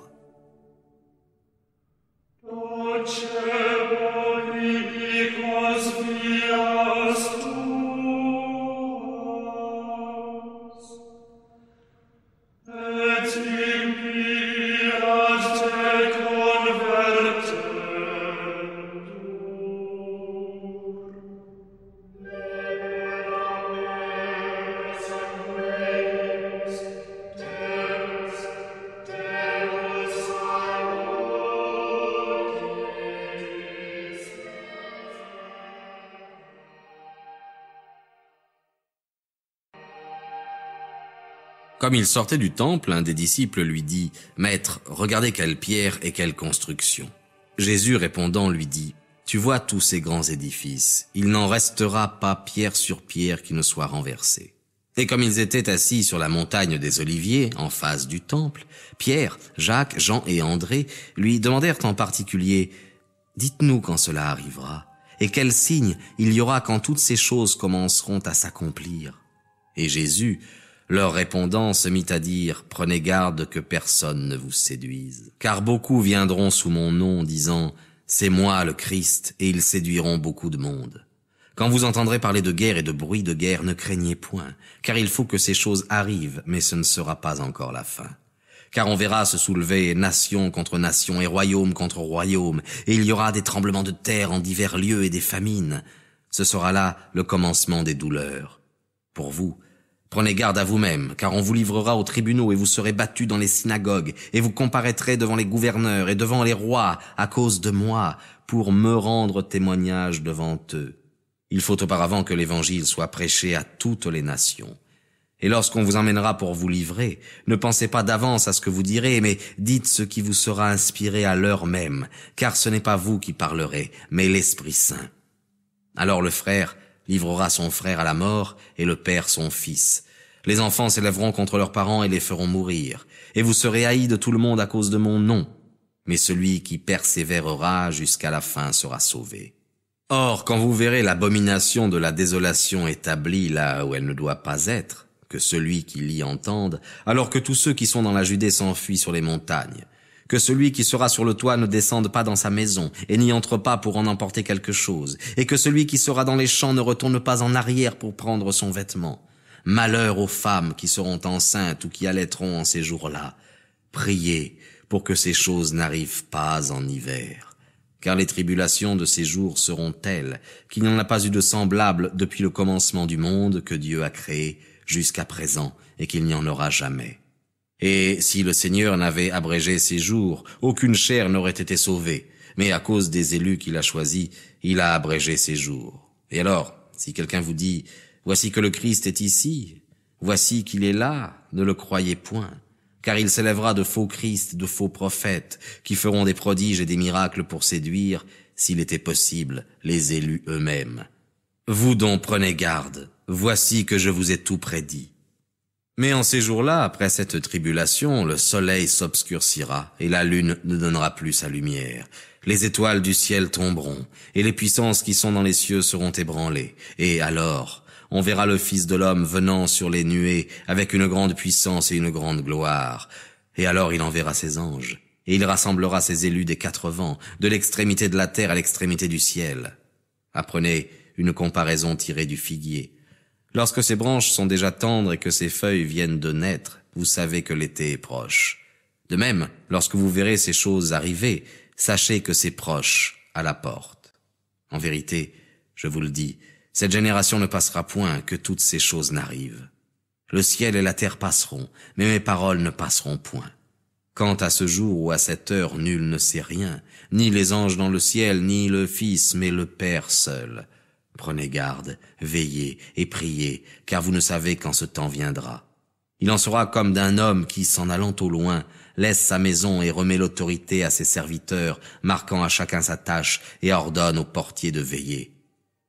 Comme il sortait du temple, un des disciples lui dit « Maître, regardez quelle pierre et quelle construction. » Jésus répondant lui dit « Tu vois tous ces grands édifices, il n'en restera pas pierre sur pierre qui ne soit renversée. » Et comme ils étaient assis sur la montagne des Oliviers, en face du temple, Pierre, Jacques, Jean et André lui demandèrent en particulier « Dites-nous quand cela arrivera, et quel signe il y aura quand toutes ces choses commenceront à s'accomplir. » Et Jésus, leur répondant, se mit à dire « Prenez garde que personne ne vous séduise. Car beaucoup viendront sous mon nom, disant « C'est moi le Christ », et ils séduiront beaucoup de monde. Quand vous entendrez parler de guerre et de bruit de guerre, ne craignez point, car il faut que ces choses arrivent, mais ce ne sera pas encore la fin. Car on verra se soulever nation contre nation et royaume contre royaume, et il y aura des tremblements de terre en divers lieux et des famines. Ce sera là le commencement des douleurs. Pour vous, prenez garde à vous-même, car on vous livrera aux tribunaux et vous serez battus dans les synagogues, et vous comparaîtrez devant les gouverneurs et devant les rois à cause de moi, pour me rendre témoignage devant eux. Il faut auparavant que l'évangile soit prêché à toutes les nations. Et lorsqu'on vous emmènera pour vous livrer, ne pensez pas d'avance à ce que vous direz, mais dites ce qui vous sera inspiré à l'heure même, car ce n'est pas vous qui parlerez, mais l'Esprit Saint. Alors le frère livrera son frère à la mort, et le père son fils. Les enfants s'élèveront contre leurs parents et les feront mourir. Et vous serez haïs de tout le monde à cause de mon nom. Mais celui qui persévérera jusqu'à la fin sera sauvé. Or, quand vous verrez l'abomination de la désolation établie là où elle ne doit pas être, que celui qui l'y entende, alors que tous ceux qui sont dans la Judée s'enfuient sur les montagnes, que celui qui sera sur le toit ne descende pas dans sa maison et n'y entre pas pour en emporter quelque chose, et que celui qui sera dans les champs ne retourne pas en arrière pour prendre son vêtement. Malheur aux femmes qui seront enceintes ou qui allaiteront en ces jours-là. Priez pour que ces choses n'arrivent pas en hiver. Car les tribulations de ces jours seront telles qu'il n'y en a pas eu de semblable depuis le commencement du monde que Dieu a créé jusqu'à présent et qu'il n'y en aura jamais. Et si le Seigneur n'avait abrégé ces jours, aucune chair n'aurait été sauvée, mais à cause des élus qu'il a choisis, il a abrégé ces jours. Et alors, si quelqu'un vous dit « Voici que le Christ est ici, voici qu'il est là », ne le croyez point, car il s'élèvera de faux Christ, de faux prophètes, qui feront des prodiges et des miracles pour séduire, s'il était possible, les élus eux-mêmes. Vous donc prenez garde, voici que je vous ai tout prédit. Mais en ces jours-là, après cette tribulation, le soleil s'obscurcira, et la lune ne donnera plus sa lumière. Les étoiles du ciel tomberont, et les puissances qui sont dans les cieux seront ébranlées. Et alors, on verra le Fils de l'homme venant sur les nuées, avec une grande puissance et une grande gloire. Et alors il enverra ses anges, et il rassemblera ses élus des 4 vents, de l'extrémité de la terre à l'extrémité du ciel. Apprenez une comparaison tirée du figuier. Lorsque ses branches sont déjà tendres et que ses feuilles viennent de naître, vous savez que l'été est proche. De même, lorsque vous verrez ces choses arriver, sachez que c'est proche, à la porte. En vérité, je vous le dis, cette génération ne passera point que toutes ces choses n'arrivent. Le ciel et la terre passeront, mais mes paroles ne passeront point. Quant à ce jour ou à cette heure, nul ne sait rien, ni les anges dans le ciel, ni le Fils, mais le Père seul. Prenez garde, veillez et priez, car vous ne savez quand ce temps viendra. Il en sera comme d'un homme qui, s'en allant au loin, laisse sa maison et remet l'autorité à ses serviteurs, marquant à chacun sa tâche et ordonne au portier de veiller.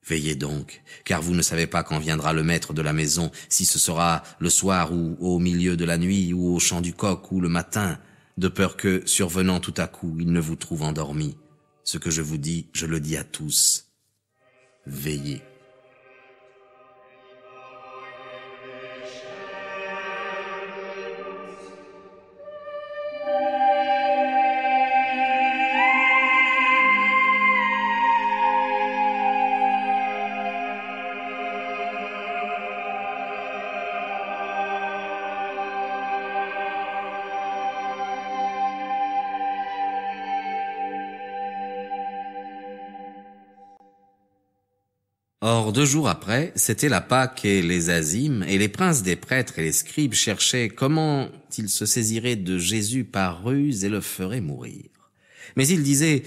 Veillez donc, car vous ne savez pas quand viendra le maître de la maison, si ce sera le soir ou au milieu de la nuit ou au chant du coq ou le matin, de peur que, survenant tout à coup, il ne vous trouve endormi. Ce que je vous dis, je le dis à tous. Veillez. Or, 2 jours après, c'était la Pâque et les Azymes, et les princes des prêtres et les scribes cherchaient comment ils se saisiraient de Jésus par ruse et le feraient mourir. Mais ils disaient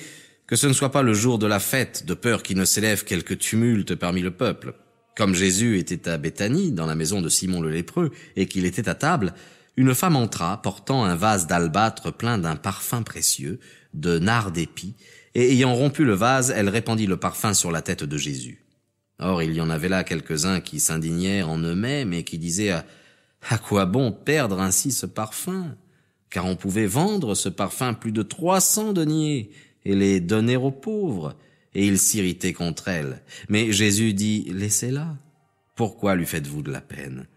que ce ne soit pas le jour de la fête, de peur qu'il ne s'élève quelque tumulte parmi le peuple. Comme Jésus était à Béthanie, dans la maison de Simon le lépreux, et qu'il était à table, une femme entra, portant un vase d'albâtre plein d'un parfum précieux, de nard d'épi, et ayant rompu le vase, elle répandit le parfum sur la tête de Jésus. Or, il y en avait là quelques-uns qui s'indignèrent en eux-mêmes et qui disaient à quoi bon perdre ainsi ce parfum? Car on pouvait vendre ce parfum plus de 300 deniers et les donner aux pauvres. Et ils s'irritaient contre elle. Mais Jésus dit, laissez-la. Pourquoi lui faites-vous de la peine?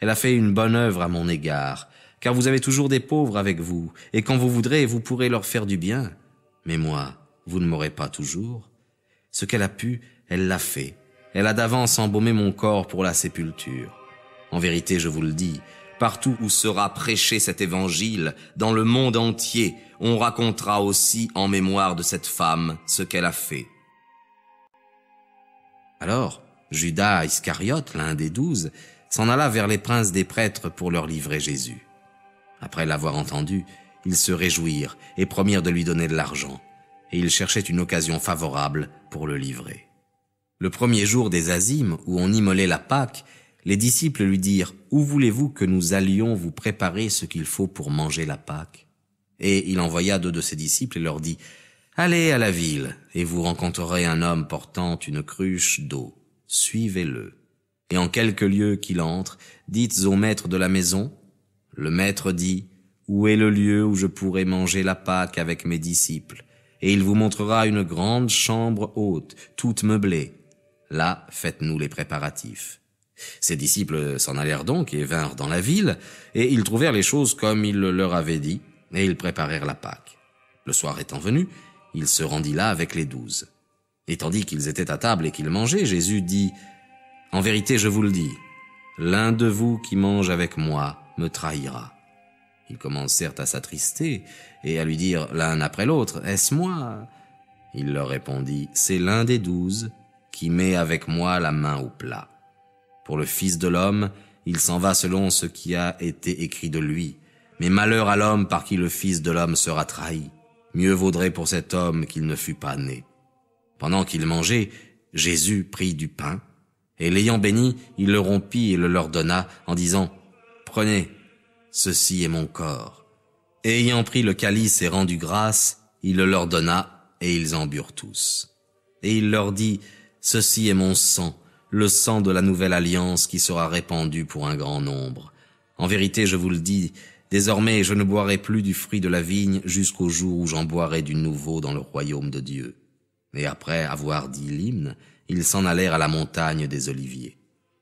Elle a fait une bonne œuvre à mon égard, car vous avez toujours des pauvres avec vous, et quand vous voudrez, vous pourrez leur faire du bien. Mais moi, vous ne m'aurez pas toujours. Ce qu'elle a pu, elle l'a fait. Elle a d'avance embaumé mon corps pour la sépulture. En vérité, je vous le dis, partout où sera prêché cet évangile, dans le monde entier, on racontera aussi en mémoire de cette femme ce qu'elle a fait. Alors, Judas Iscariote, l'un des 12, s'en alla vers les princes des prêtres pour leur livrer Jésus. Après l'avoir entendu, ils se réjouirent et promirent de lui donner de l'argent, et ils cherchaient une occasion favorable pour le livrer. Le premier jour des Azymes, où on immolait la Pâque, les disciples lui dirent « Où voulez-vous que nous allions vous préparer ce qu'il faut pour manger la Pâque ?» Et il envoya 2 de ses disciples et leur dit « Allez à la ville, et vous rencontrerez un homme portant une cruche d'eau. Suivez-le. Et en quelque lieu qu'il entre, dites au maître de la maison. Le maître dit « Où est le lieu où je pourrai manger la Pâque avec mes disciples ?» Et il vous montrera une grande chambre haute, toute meublée. Là, faites-nous les préparatifs. » Ses disciples s'en allèrent donc et vinrent dans la ville, et ils trouvèrent les choses comme il le leur avait dit, et ils préparèrent la Pâque. Le soir étant venu, il se rendit là avec les 12. Et tandis qu'ils étaient à table et qu'ils mangeaient, Jésus dit « En vérité, je vous le dis, l'un de vous qui mange avec moi me trahira. » Ils commencèrent à s'attrister et à lui dire l'un après l'autre « Est-ce moi ?» Il leur répondit « C'est l'un des 12 qui met avec moi la main au plat. Pour le Fils de l'homme, il s'en va selon ce qui a été écrit de lui. Mais malheur à l'homme par qui le Fils de l'homme sera trahi. Mieux vaudrait pour cet homme qu'il ne fût pas né. » Pendant qu'ils mangeaient, Jésus prit du pain, et l'ayant béni, il le rompit et le leur donna, en disant « Prenez, ceci est mon corps. » Et ayant pris le calice et rendu grâce, il le leur donna, et ils en burent tous. Et il leur dit, ceci est mon sang, le sang de la nouvelle alliance qui sera répandu pour un grand nombre. En vérité, je vous le dis, désormais je ne boirai plus du fruit de la vigne jusqu'au jour où j'en boirai du nouveau dans le royaume de Dieu. Et après avoir dit l'hymne, ils s'en allèrent à la montagne des Oliviers.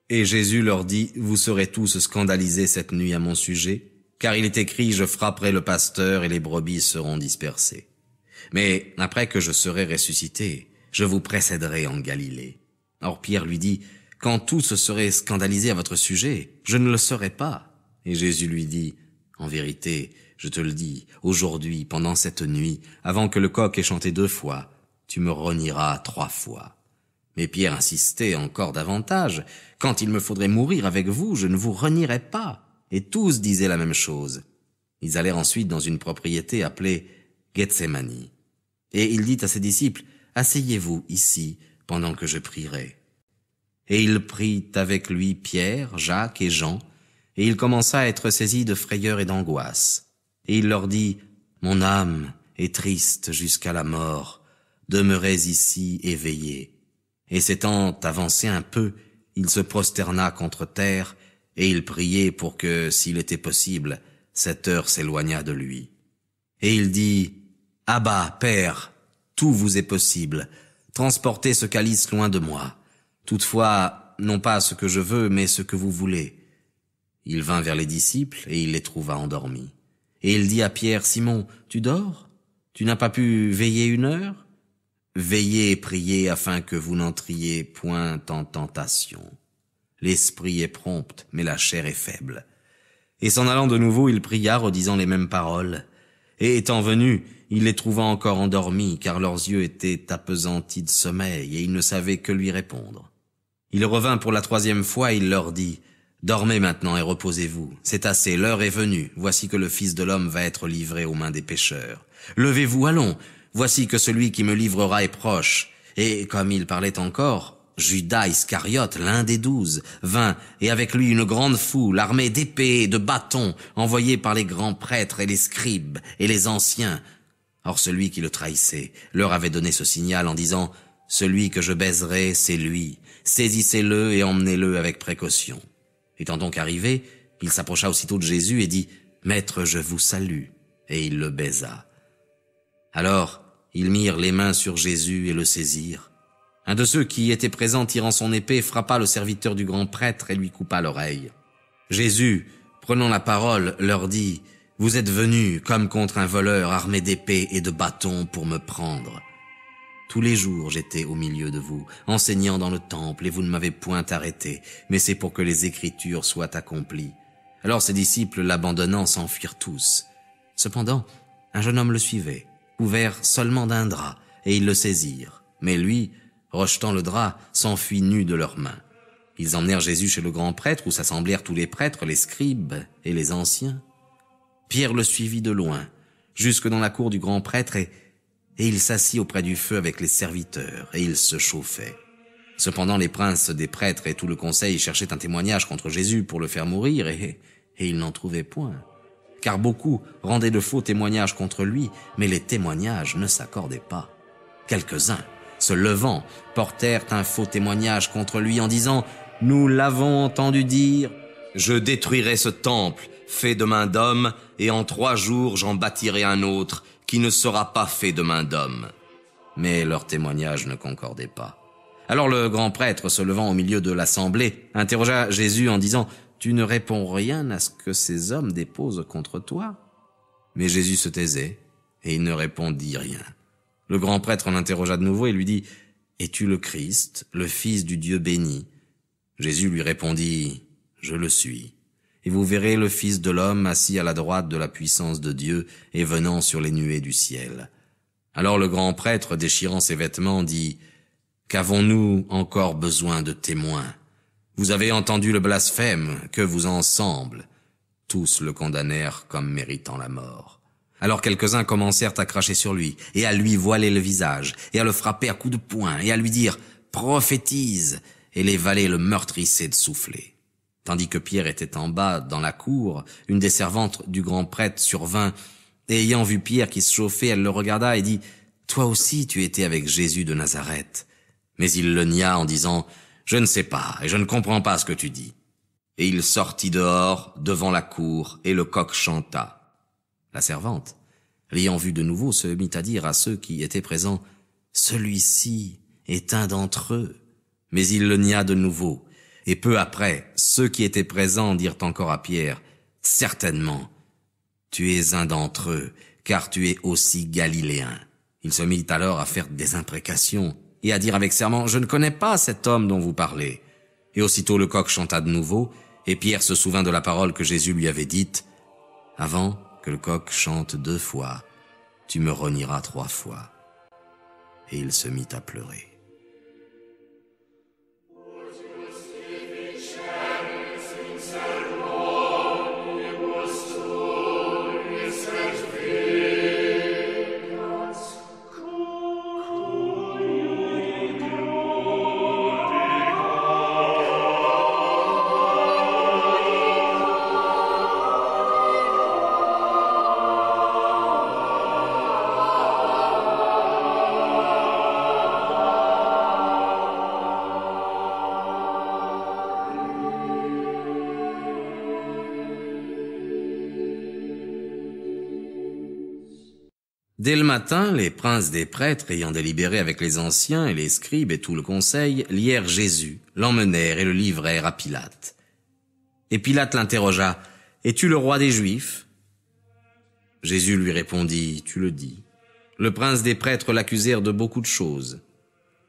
Et Jésus leur dit, vous serez tous scandalisés cette nuit à mon sujet, car il est écrit, je frapperai le pasteur et les brebis seront dispersées. Mais après que je serai ressuscité, je vous précéderai en Galilée. Or Pierre lui dit, quand tous seraient scandalisés à votre sujet, je ne le serai pas. Et Jésus lui dit, en vérité, je te le dis, aujourd'hui, pendant cette nuit, avant que le coq ait chanté 2 fois, tu me renieras 3 fois. Mais Pierre insistait encore davantage, quand il me faudrait mourir avec vous, je ne vous renierai pas. Et tous disaient la même chose. Ils allèrent ensuite dans une propriété appelée Gethsémani. Et il dit à ses disciples, asseyez-vous ici, pendant que je prierai. Et il prit avec lui Pierre, Jacques et Jean, et il commença à être saisi de frayeur et d'angoisse. Et il leur dit, mon âme est triste jusqu'à la mort, demeurez ici et veillez. Et s'étant avancé un peu, il se prosterna contre terre, et il priait pour que, s'il était possible, cette heure s'éloignât de lui. Et il dit, Abba, Père, tout vous est possible, transportez ce calice loin de moi. Toutefois, non pas ce que je veux, mais ce que vous voulez. Il vint vers les disciples, et il les trouva endormis. Et il dit à Pierre, Simon, tu dors? Tu n'as pas pu veiller 1 heure? Veillez et priez afin que vous n'entriez point en tentation. L'esprit est prompt, mais la chair est faible. Et s'en allant de nouveau, il pria, redisant les mêmes paroles. Et étant venu, il les trouva encore endormis, car leurs yeux étaient appesantis de sommeil, et ils ne savaient que lui répondre. Il revint pour la 3e fois, et il leur dit, dormez maintenant et reposez-vous. C'est assez, l'heure est venue. Voici que le Fils de l'homme va être livré aux mains des pécheurs. Levez-vous, allons. Voici que celui qui me livrera est proche. Et comme il parlait encore, Judas Iscariote, l'un des 12, vint, et avec lui une grande foule, armée d'épées et de bâtons, envoyés par les grands prêtres et les scribes et les anciens. Or celui qui le trahissait leur avait donné ce signal en disant, « Celui que je baiserai, c'est lui. Saisissez-le et emmenez-le avec précaution. » Étant donc arrivé, il s'approcha aussitôt de Jésus et dit, « Maître, je vous salue. » Et il le baisa. Alors, ils mirent les mains sur Jésus et le saisirent. Un de ceux qui étaient présents tirant son épée frappa le serviteur du grand prêtre et lui coupa l'oreille. Jésus, prenant la parole, leur dit, « Vous êtes venus comme contre un voleur armé d'épées et de bâtons pour me prendre. Tous les jours j'étais au milieu de vous, enseignant dans le temple, et vous ne m'avez point arrêté, mais c'est pour que les Écritures soient accomplies. » Alors ses disciples, l'abandonnant, s'enfuirent tous. Cependant, un jeune homme le suivait, couvert seulement d'un drap, et ils le saisirent. Mais lui, rejetant le drap, s'enfuit nu de leurs mains. Ils emmenèrent Jésus chez le grand prêtre, où s'assemblèrent tous les prêtres, les scribes et les anciens. Pierre le suivit de loin, jusque dans la cour du grand prêtre, et il s'assit auprès du feu avec les serviteurs, et il se chauffait. Cependant les princes des prêtres et tout le conseil cherchaient un témoignage contre Jésus pour le faire mourir, et ils n'en trouvaient point. Car beaucoup rendaient de faux témoignages contre lui, mais les témoignages ne s'accordaient pas. Quelques-uns, se levant, portèrent un faux témoignage contre lui en disant « Nous l'avons entendu dire, je détruirai ce temple fait de main d'homme, et en 3 jours j'en bâtirai un autre qui ne sera pas fait de main d'homme. » Mais leurs témoignages ne concordaient pas. Alors le grand prêtre, se levant au milieu de l'assemblée, interrogea Jésus en disant « Tu ne réponds rien à ce que ces hommes déposent contre toi ?» Mais Jésus se taisait, et il ne répondit rien. Le grand prêtre l'interrogea de nouveau et lui dit « Es-tu le Christ, le Fils du Dieu béni ?» Jésus lui répondit « Je le suis. Et vous verrez le Fils de l'homme assis à la droite de la puissance de Dieu et venant sur les nuées du ciel. » Alors le grand prêtre, déchirant ses vêtements, dit « Qu'avons-nous encore besoin de témoins? Vous avez entendu le blasphème, que vous en semble ?» Tous le condamnèrent comme méritant la mort. Alors quelques-uns commencèrent à cracher sur lui, et à lui voiler le visage, et à le frapper à coups de poing, et à lui dire « Prophétise !» et les valets le meurtrissaient de souffler. Tandis que Pierre était en bas, dans la cour, une des servantes du grand prêtre survint, Et ayant vu Pierre qui se chauffait, elle le regarda et dit, « Toi aussi tu étais avec Jésus de Nazareth. » Mais il le nia en disant, « Je ne sais pas, et je ne comprends pas ce que tu dis. » Et il sortit dehors, devant la cour, et le coq chanta. La servante, l'ayant vu de nouveau, se mit à dire à ceux qui étaient présents, « Celui-ci est un d'entre eux. » Mais il le nia de nouveau. Et peu après, ceux qui étaient présents dirent encore à Pierre, « Certainement, tu es un d'entre eux, car tu es aussi galiléen. » Il se mit alors à faire des imprécations et à dire avec serment, « Je ne connais pas cet homme dont vous parlez. » Et aussitôt le coq chanta de nouveau, et Pierre se souvint de la parole que Jésus lui avait dite, « Avant que le coq chante 2 fois, tu me renieras 3 fois. » Et il se mit à pleurer. Dès le matin, les princes des prêtres, ayant délibéré avec les anciens et les scribes et tout le conseil, lièrent Jésus, l'emmenèrent et le livrèrent à Pilate. Et Pilate l'interrogea, « Es-tu le roi des Juifs ?» Jésus lui répondit, « Tu le dis. » Le prince des prêtres l'accusèrent de beaucoup de choses.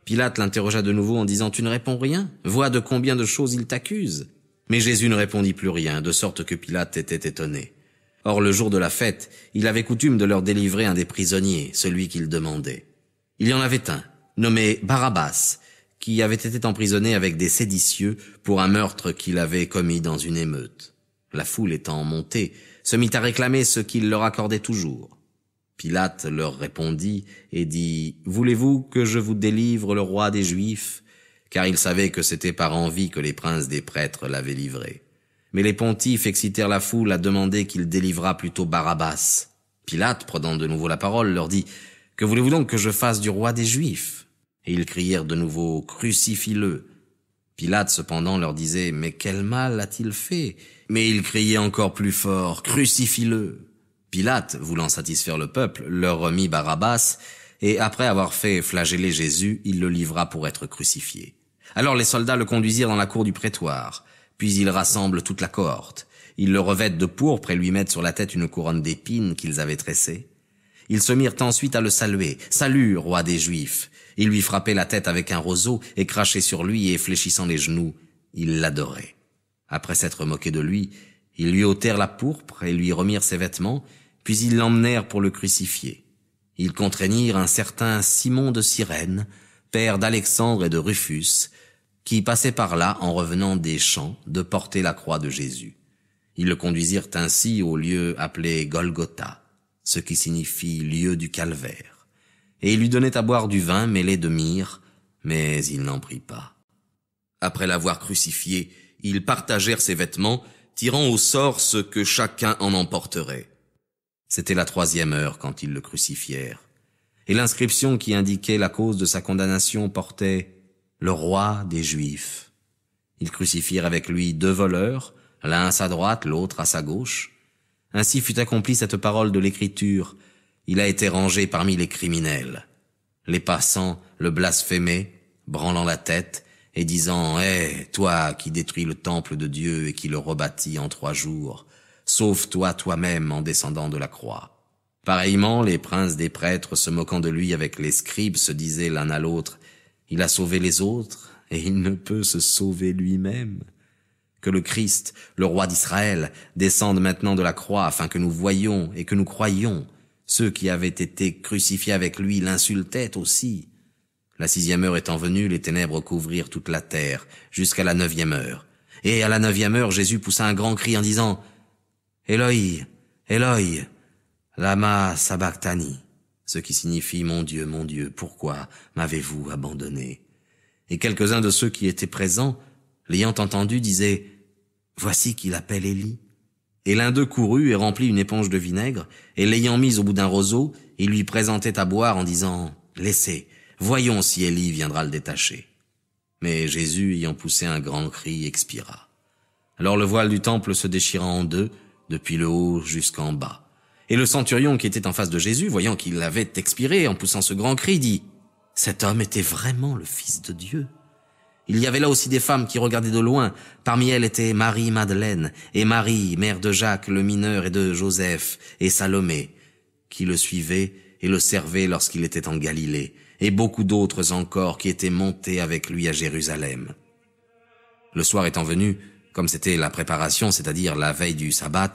Pilate l'interrogea de nouveau en disant, « Tu ne réponds rien? Vois de combien de choses il t'accuse. » Mais Jésus ne répondit plus rien, de sorte que Pilate était étonné. Or, le jour de la fête, il avait coutume de leur délivrer un des prisonniers, celui qu'il demandait. Il y en avait un, nommé Barabbas, qui avait été emprisonné avec des séditieux pour un meurtre qu'il avait commis dans une émeute. La foule étant montée, se mit à réclamer ce qu'il leur accordait toujours. Pilate leur répondit et dit, « Voulez-vous que je vous délivre le roi des Juifs ?» Car il savait que c'était par envie que les princes des prêtres l'avaient livré. Mais les pontifes excitèrent la foule à demander qu'il délivrât plutôt Barabbas. Pilate, prenant de nouveau la parole, leur dit, « Que voulez-vous donc que je fasse du roi des Juifs ?» Et ils crièrent de nouveau, « Crucifie-le !» Pilate cependant leur disait, « Mais quel mal a-t-il fait ?» Mais ils criaient encore plus fort, « Crucifie-le !» Pilate, voulant satisfaire le peuple, leur remit Barabbas, et après avoir fait flageller Jésus, il le livra pour être crucifié. Alors les soldats le conduisirent dans la cour du prétoire. Puis ils rassemblent toute la cohorte. Ils le revêtent de pourpre et lui mettent sur la tête une couronne d'épines qu'ils avaient tressée. Ils se mirent ensuite à le saluer. « Salut, roi des Juifs !» Ils lui frappaient la tête avec un roseau et crachaient sur lui et fléchissant les genoux, ils l'adoraient. Après s'être moqués de lui, ils lui ôtèrent la pourpre et lui remirent ses vêtements, puis ils l'emmenèrent pour le crucifier. Ils contraignirent un certain Simon de Cyrène, père d'Alexandre et de Rufus, qui passait par là en revenant des champs de porter la croix de Jésus. Ils le conduisirent ainsi au lieu appelé Golgotha, ce qui signifie lieu du calvaire. Et ils lui donnaient à boire du vin mêlé de myrrhe, mais il n'en prit pas. Après l'avoir crucifié, ils partagèrent ses vêtements, tirant au sort ce que chacun en emporterait. C'était la 3e heure quand ils le crucifièrent. Et l'inscription qui indiquait la cause de sa condamnation portait « Le roi des Juifs ». Ils crucifièrent avec lui 2 voleurs, l'un à sa droite, l'autre à sa gauche. Ainsi fut accomplie cette parole de l'Écriture. Il a été rangé parmi les criminels. Les passants le blasphémaient, branlant la tête et disant « Hé, toi qui détruis le temple de Dieu et qui le rebâtis en 3 jours, sauve-toi toi-même en descendant de la croix. » Pareillement, les princes des prêtres, se moquant de lui avec les scribes, se disaient l'un à l'autre « Il a sauvé les autres, et il ne peut se sauver lui-même. » Que le Christ, le roi d'Israël, descende maintenant de la croix afin que nous voyions et que nous croyions. Ceux qui avaient été crucifiés avec lui l'insultaient aussi. La 6e heure étant venue, les ténèbres couvrirent toute la terre, jusqu'à la 9e heure. Et à la 9e heure, Jésus poussa un grand cri en disant « Eloi, Eloi, lama sabachthani » ce qui signifie « Mon Dieu, pourquoi m'avez-vous abandonné ?» Et quelques-uns de ceux qui étaient présents, l'ayant entendu, disaient « Voici qu'il appelle Élie. » Et l'un d'eux courut et remplit une éponge de vinaigre, et l'ayant mise au bout d'un roseau, il lui présentait à boire en disant « Laissez, voyons si Élie viendra le détacher. » Mais Jésus, ayant poussé un grand cri, expira. Alors le voile du temple se déchira en deux, depuis le haut jusqu'en bas. Et le centurion qui était en face de Jésus, voyant qu'il avait expiré en poussant ce grand cri, dit « Cet homme était vraiment le Fils de Dieu. » Il y avait là aussi des femmes qui regardaient de loin. Parmi elles étaient Marie-Madeleine et Marie, mère de Jacques le mineur et de Joseph, et Salomé, qui le suivaient et le servaient lorsqu'il était en Galilée, et beaucoup d'autres encore qui étaient montés avec lui à Jérusalem. Le soir étant venu, comme c'était la préparation, c'est-à-dire la veille du sabbat,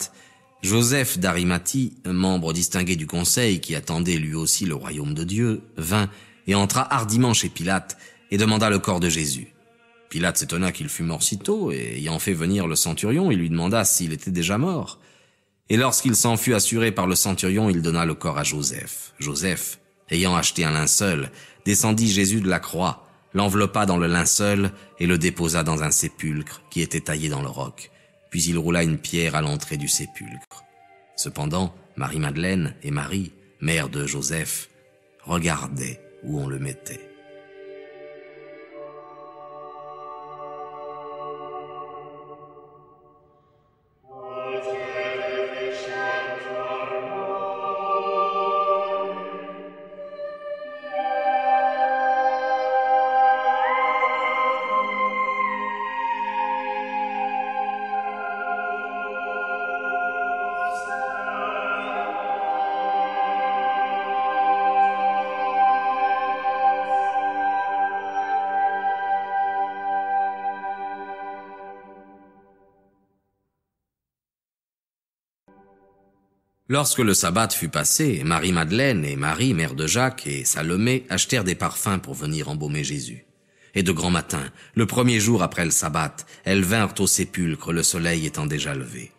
Joseph d'Arimathie, membre distingué du conseil qui attendait lui aussi le royaume de Dieu, vint et entra hardiment chez Pilate et demanda le corps de Jésus. Pilate s'étonna qu'il fût mort si tôt, et ayant fait venir le centurion, il lui demanda s'il était déjà mort. Et lorsqu'il s'en fut assuré par le centurion, il donna le corps à Joseph. Joseph, ayant acheté un linceul, descendit Jésus de la croix, l'enveloppa dans le linceul et le déposa dans un sépulcre qui était taillé dans le roc. Puis il roula une pierre à l'entrée du sépulcre. Cependant, Marie-Madeleine et Marie, mère de Joseph, regardaient où on le mettait. Lorsque le sabbat fut passé, Marie-Madeleine et Marie, mère de Jacques, et Salomé achetèrent des parfums pour venir embaumer Jésus. Et de grand matin, le premier jour après le sabbat, elles vinrent au sépulcre, le soleil étant déjà levé.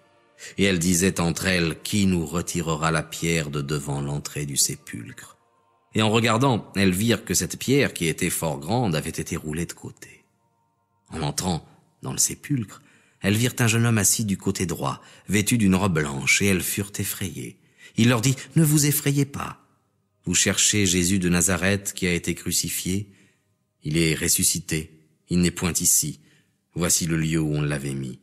Et elles disaient entre elles, « Qui nous retirera la pierre de devant l'entrée du sépulcre ?» Et en regardant, elles virent que cette pierre, qui était fort grande, avait été roulée de côté. En entrant dans le sépulcre, elles virent un jeune homme assis du côté droit, vêtu d'une robe blanche, et elles furent effrayées. Il leur dit, « Ne vous effrayez pas. Vous cherchez Jésus de Nazareth qui a été crucifié. Il est ressuscité. Il n'est point ici. Voici le lieu où on l'avait mis.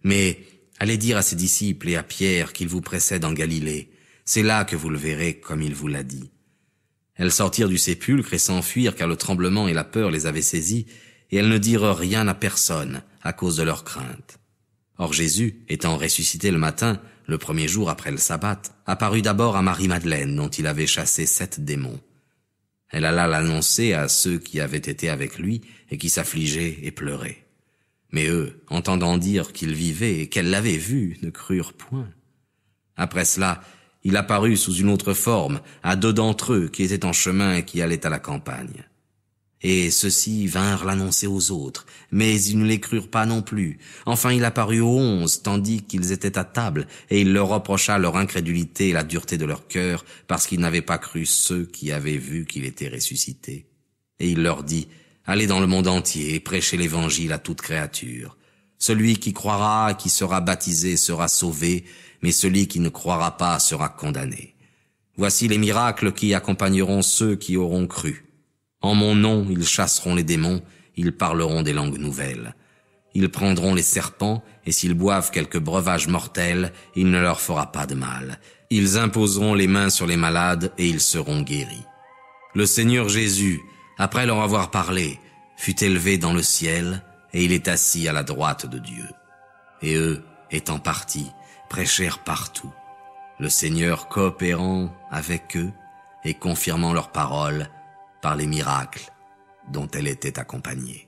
Mais allez dire à ses disciples et à Pierre qu'il vous précède en Galilée. C'est là que vous le verrez comme il vous l'a dit. » Elles sortirent du sépulcre et s'enfuirent car le tremblement et la peur les avaient saisies, et elles ne dirent rien à personne à cause de leur crainte. Or Jésus, étant ressuscité le matin, le premier jour après le sabbat, apparut d'abord à Marie-Madeleine, dont il avait chassé 7 démons. Elle alla l'annoncer à ceux qui avaient été avec lui et qui s'affligeaient et pleuraient. Mais eux, entendant dire qu'il vivait et qu'elle l'avait vu, ne crurent point. Après cela, il apparut sous une autre forme à 2 d'entre eux qui étaient en chemin et qui allaient à la campagne. Et ceux-ci vinrent l'annoncer aux autres, mais ils ne les crurent pas non plus. Enfin il apparut aux 11, tandis qu'ils étaient à table, et il leur reprocha leur incrédulité et la dureté de leur cœur, parce qu'ils n'avaient pas cru ceux qui avaient vu qu'il était ressuscité. Et il leur dit, « Allez dans le monde entier et prêchez l'évangile à toute créature. Celui qui croira et qui sera baptisé sera sauvé, mais celui qui ne croira pas sera condamné. Voici les miracles qui accompagneront ceux qui auront cru. En mon nom, ils chasseront les démons, ils parleront des langues nouvelles. Ils prendront les serpents, et s'ils boivent quelque breuvage mortel, il ne leur fera pas de mal. Ils imposeront les mains sur les malades, et ils seront guéris. » Le Seigneur Jésus, après leur avoir parlé, fut élevé dans le ciel, et il est assis à la droite de Dieu. Et eux, étant partis, prêchèrent partout, le Seigneur coopérant avec eux et confirmant leurs paroles par les miracles dont elle était accompagnée.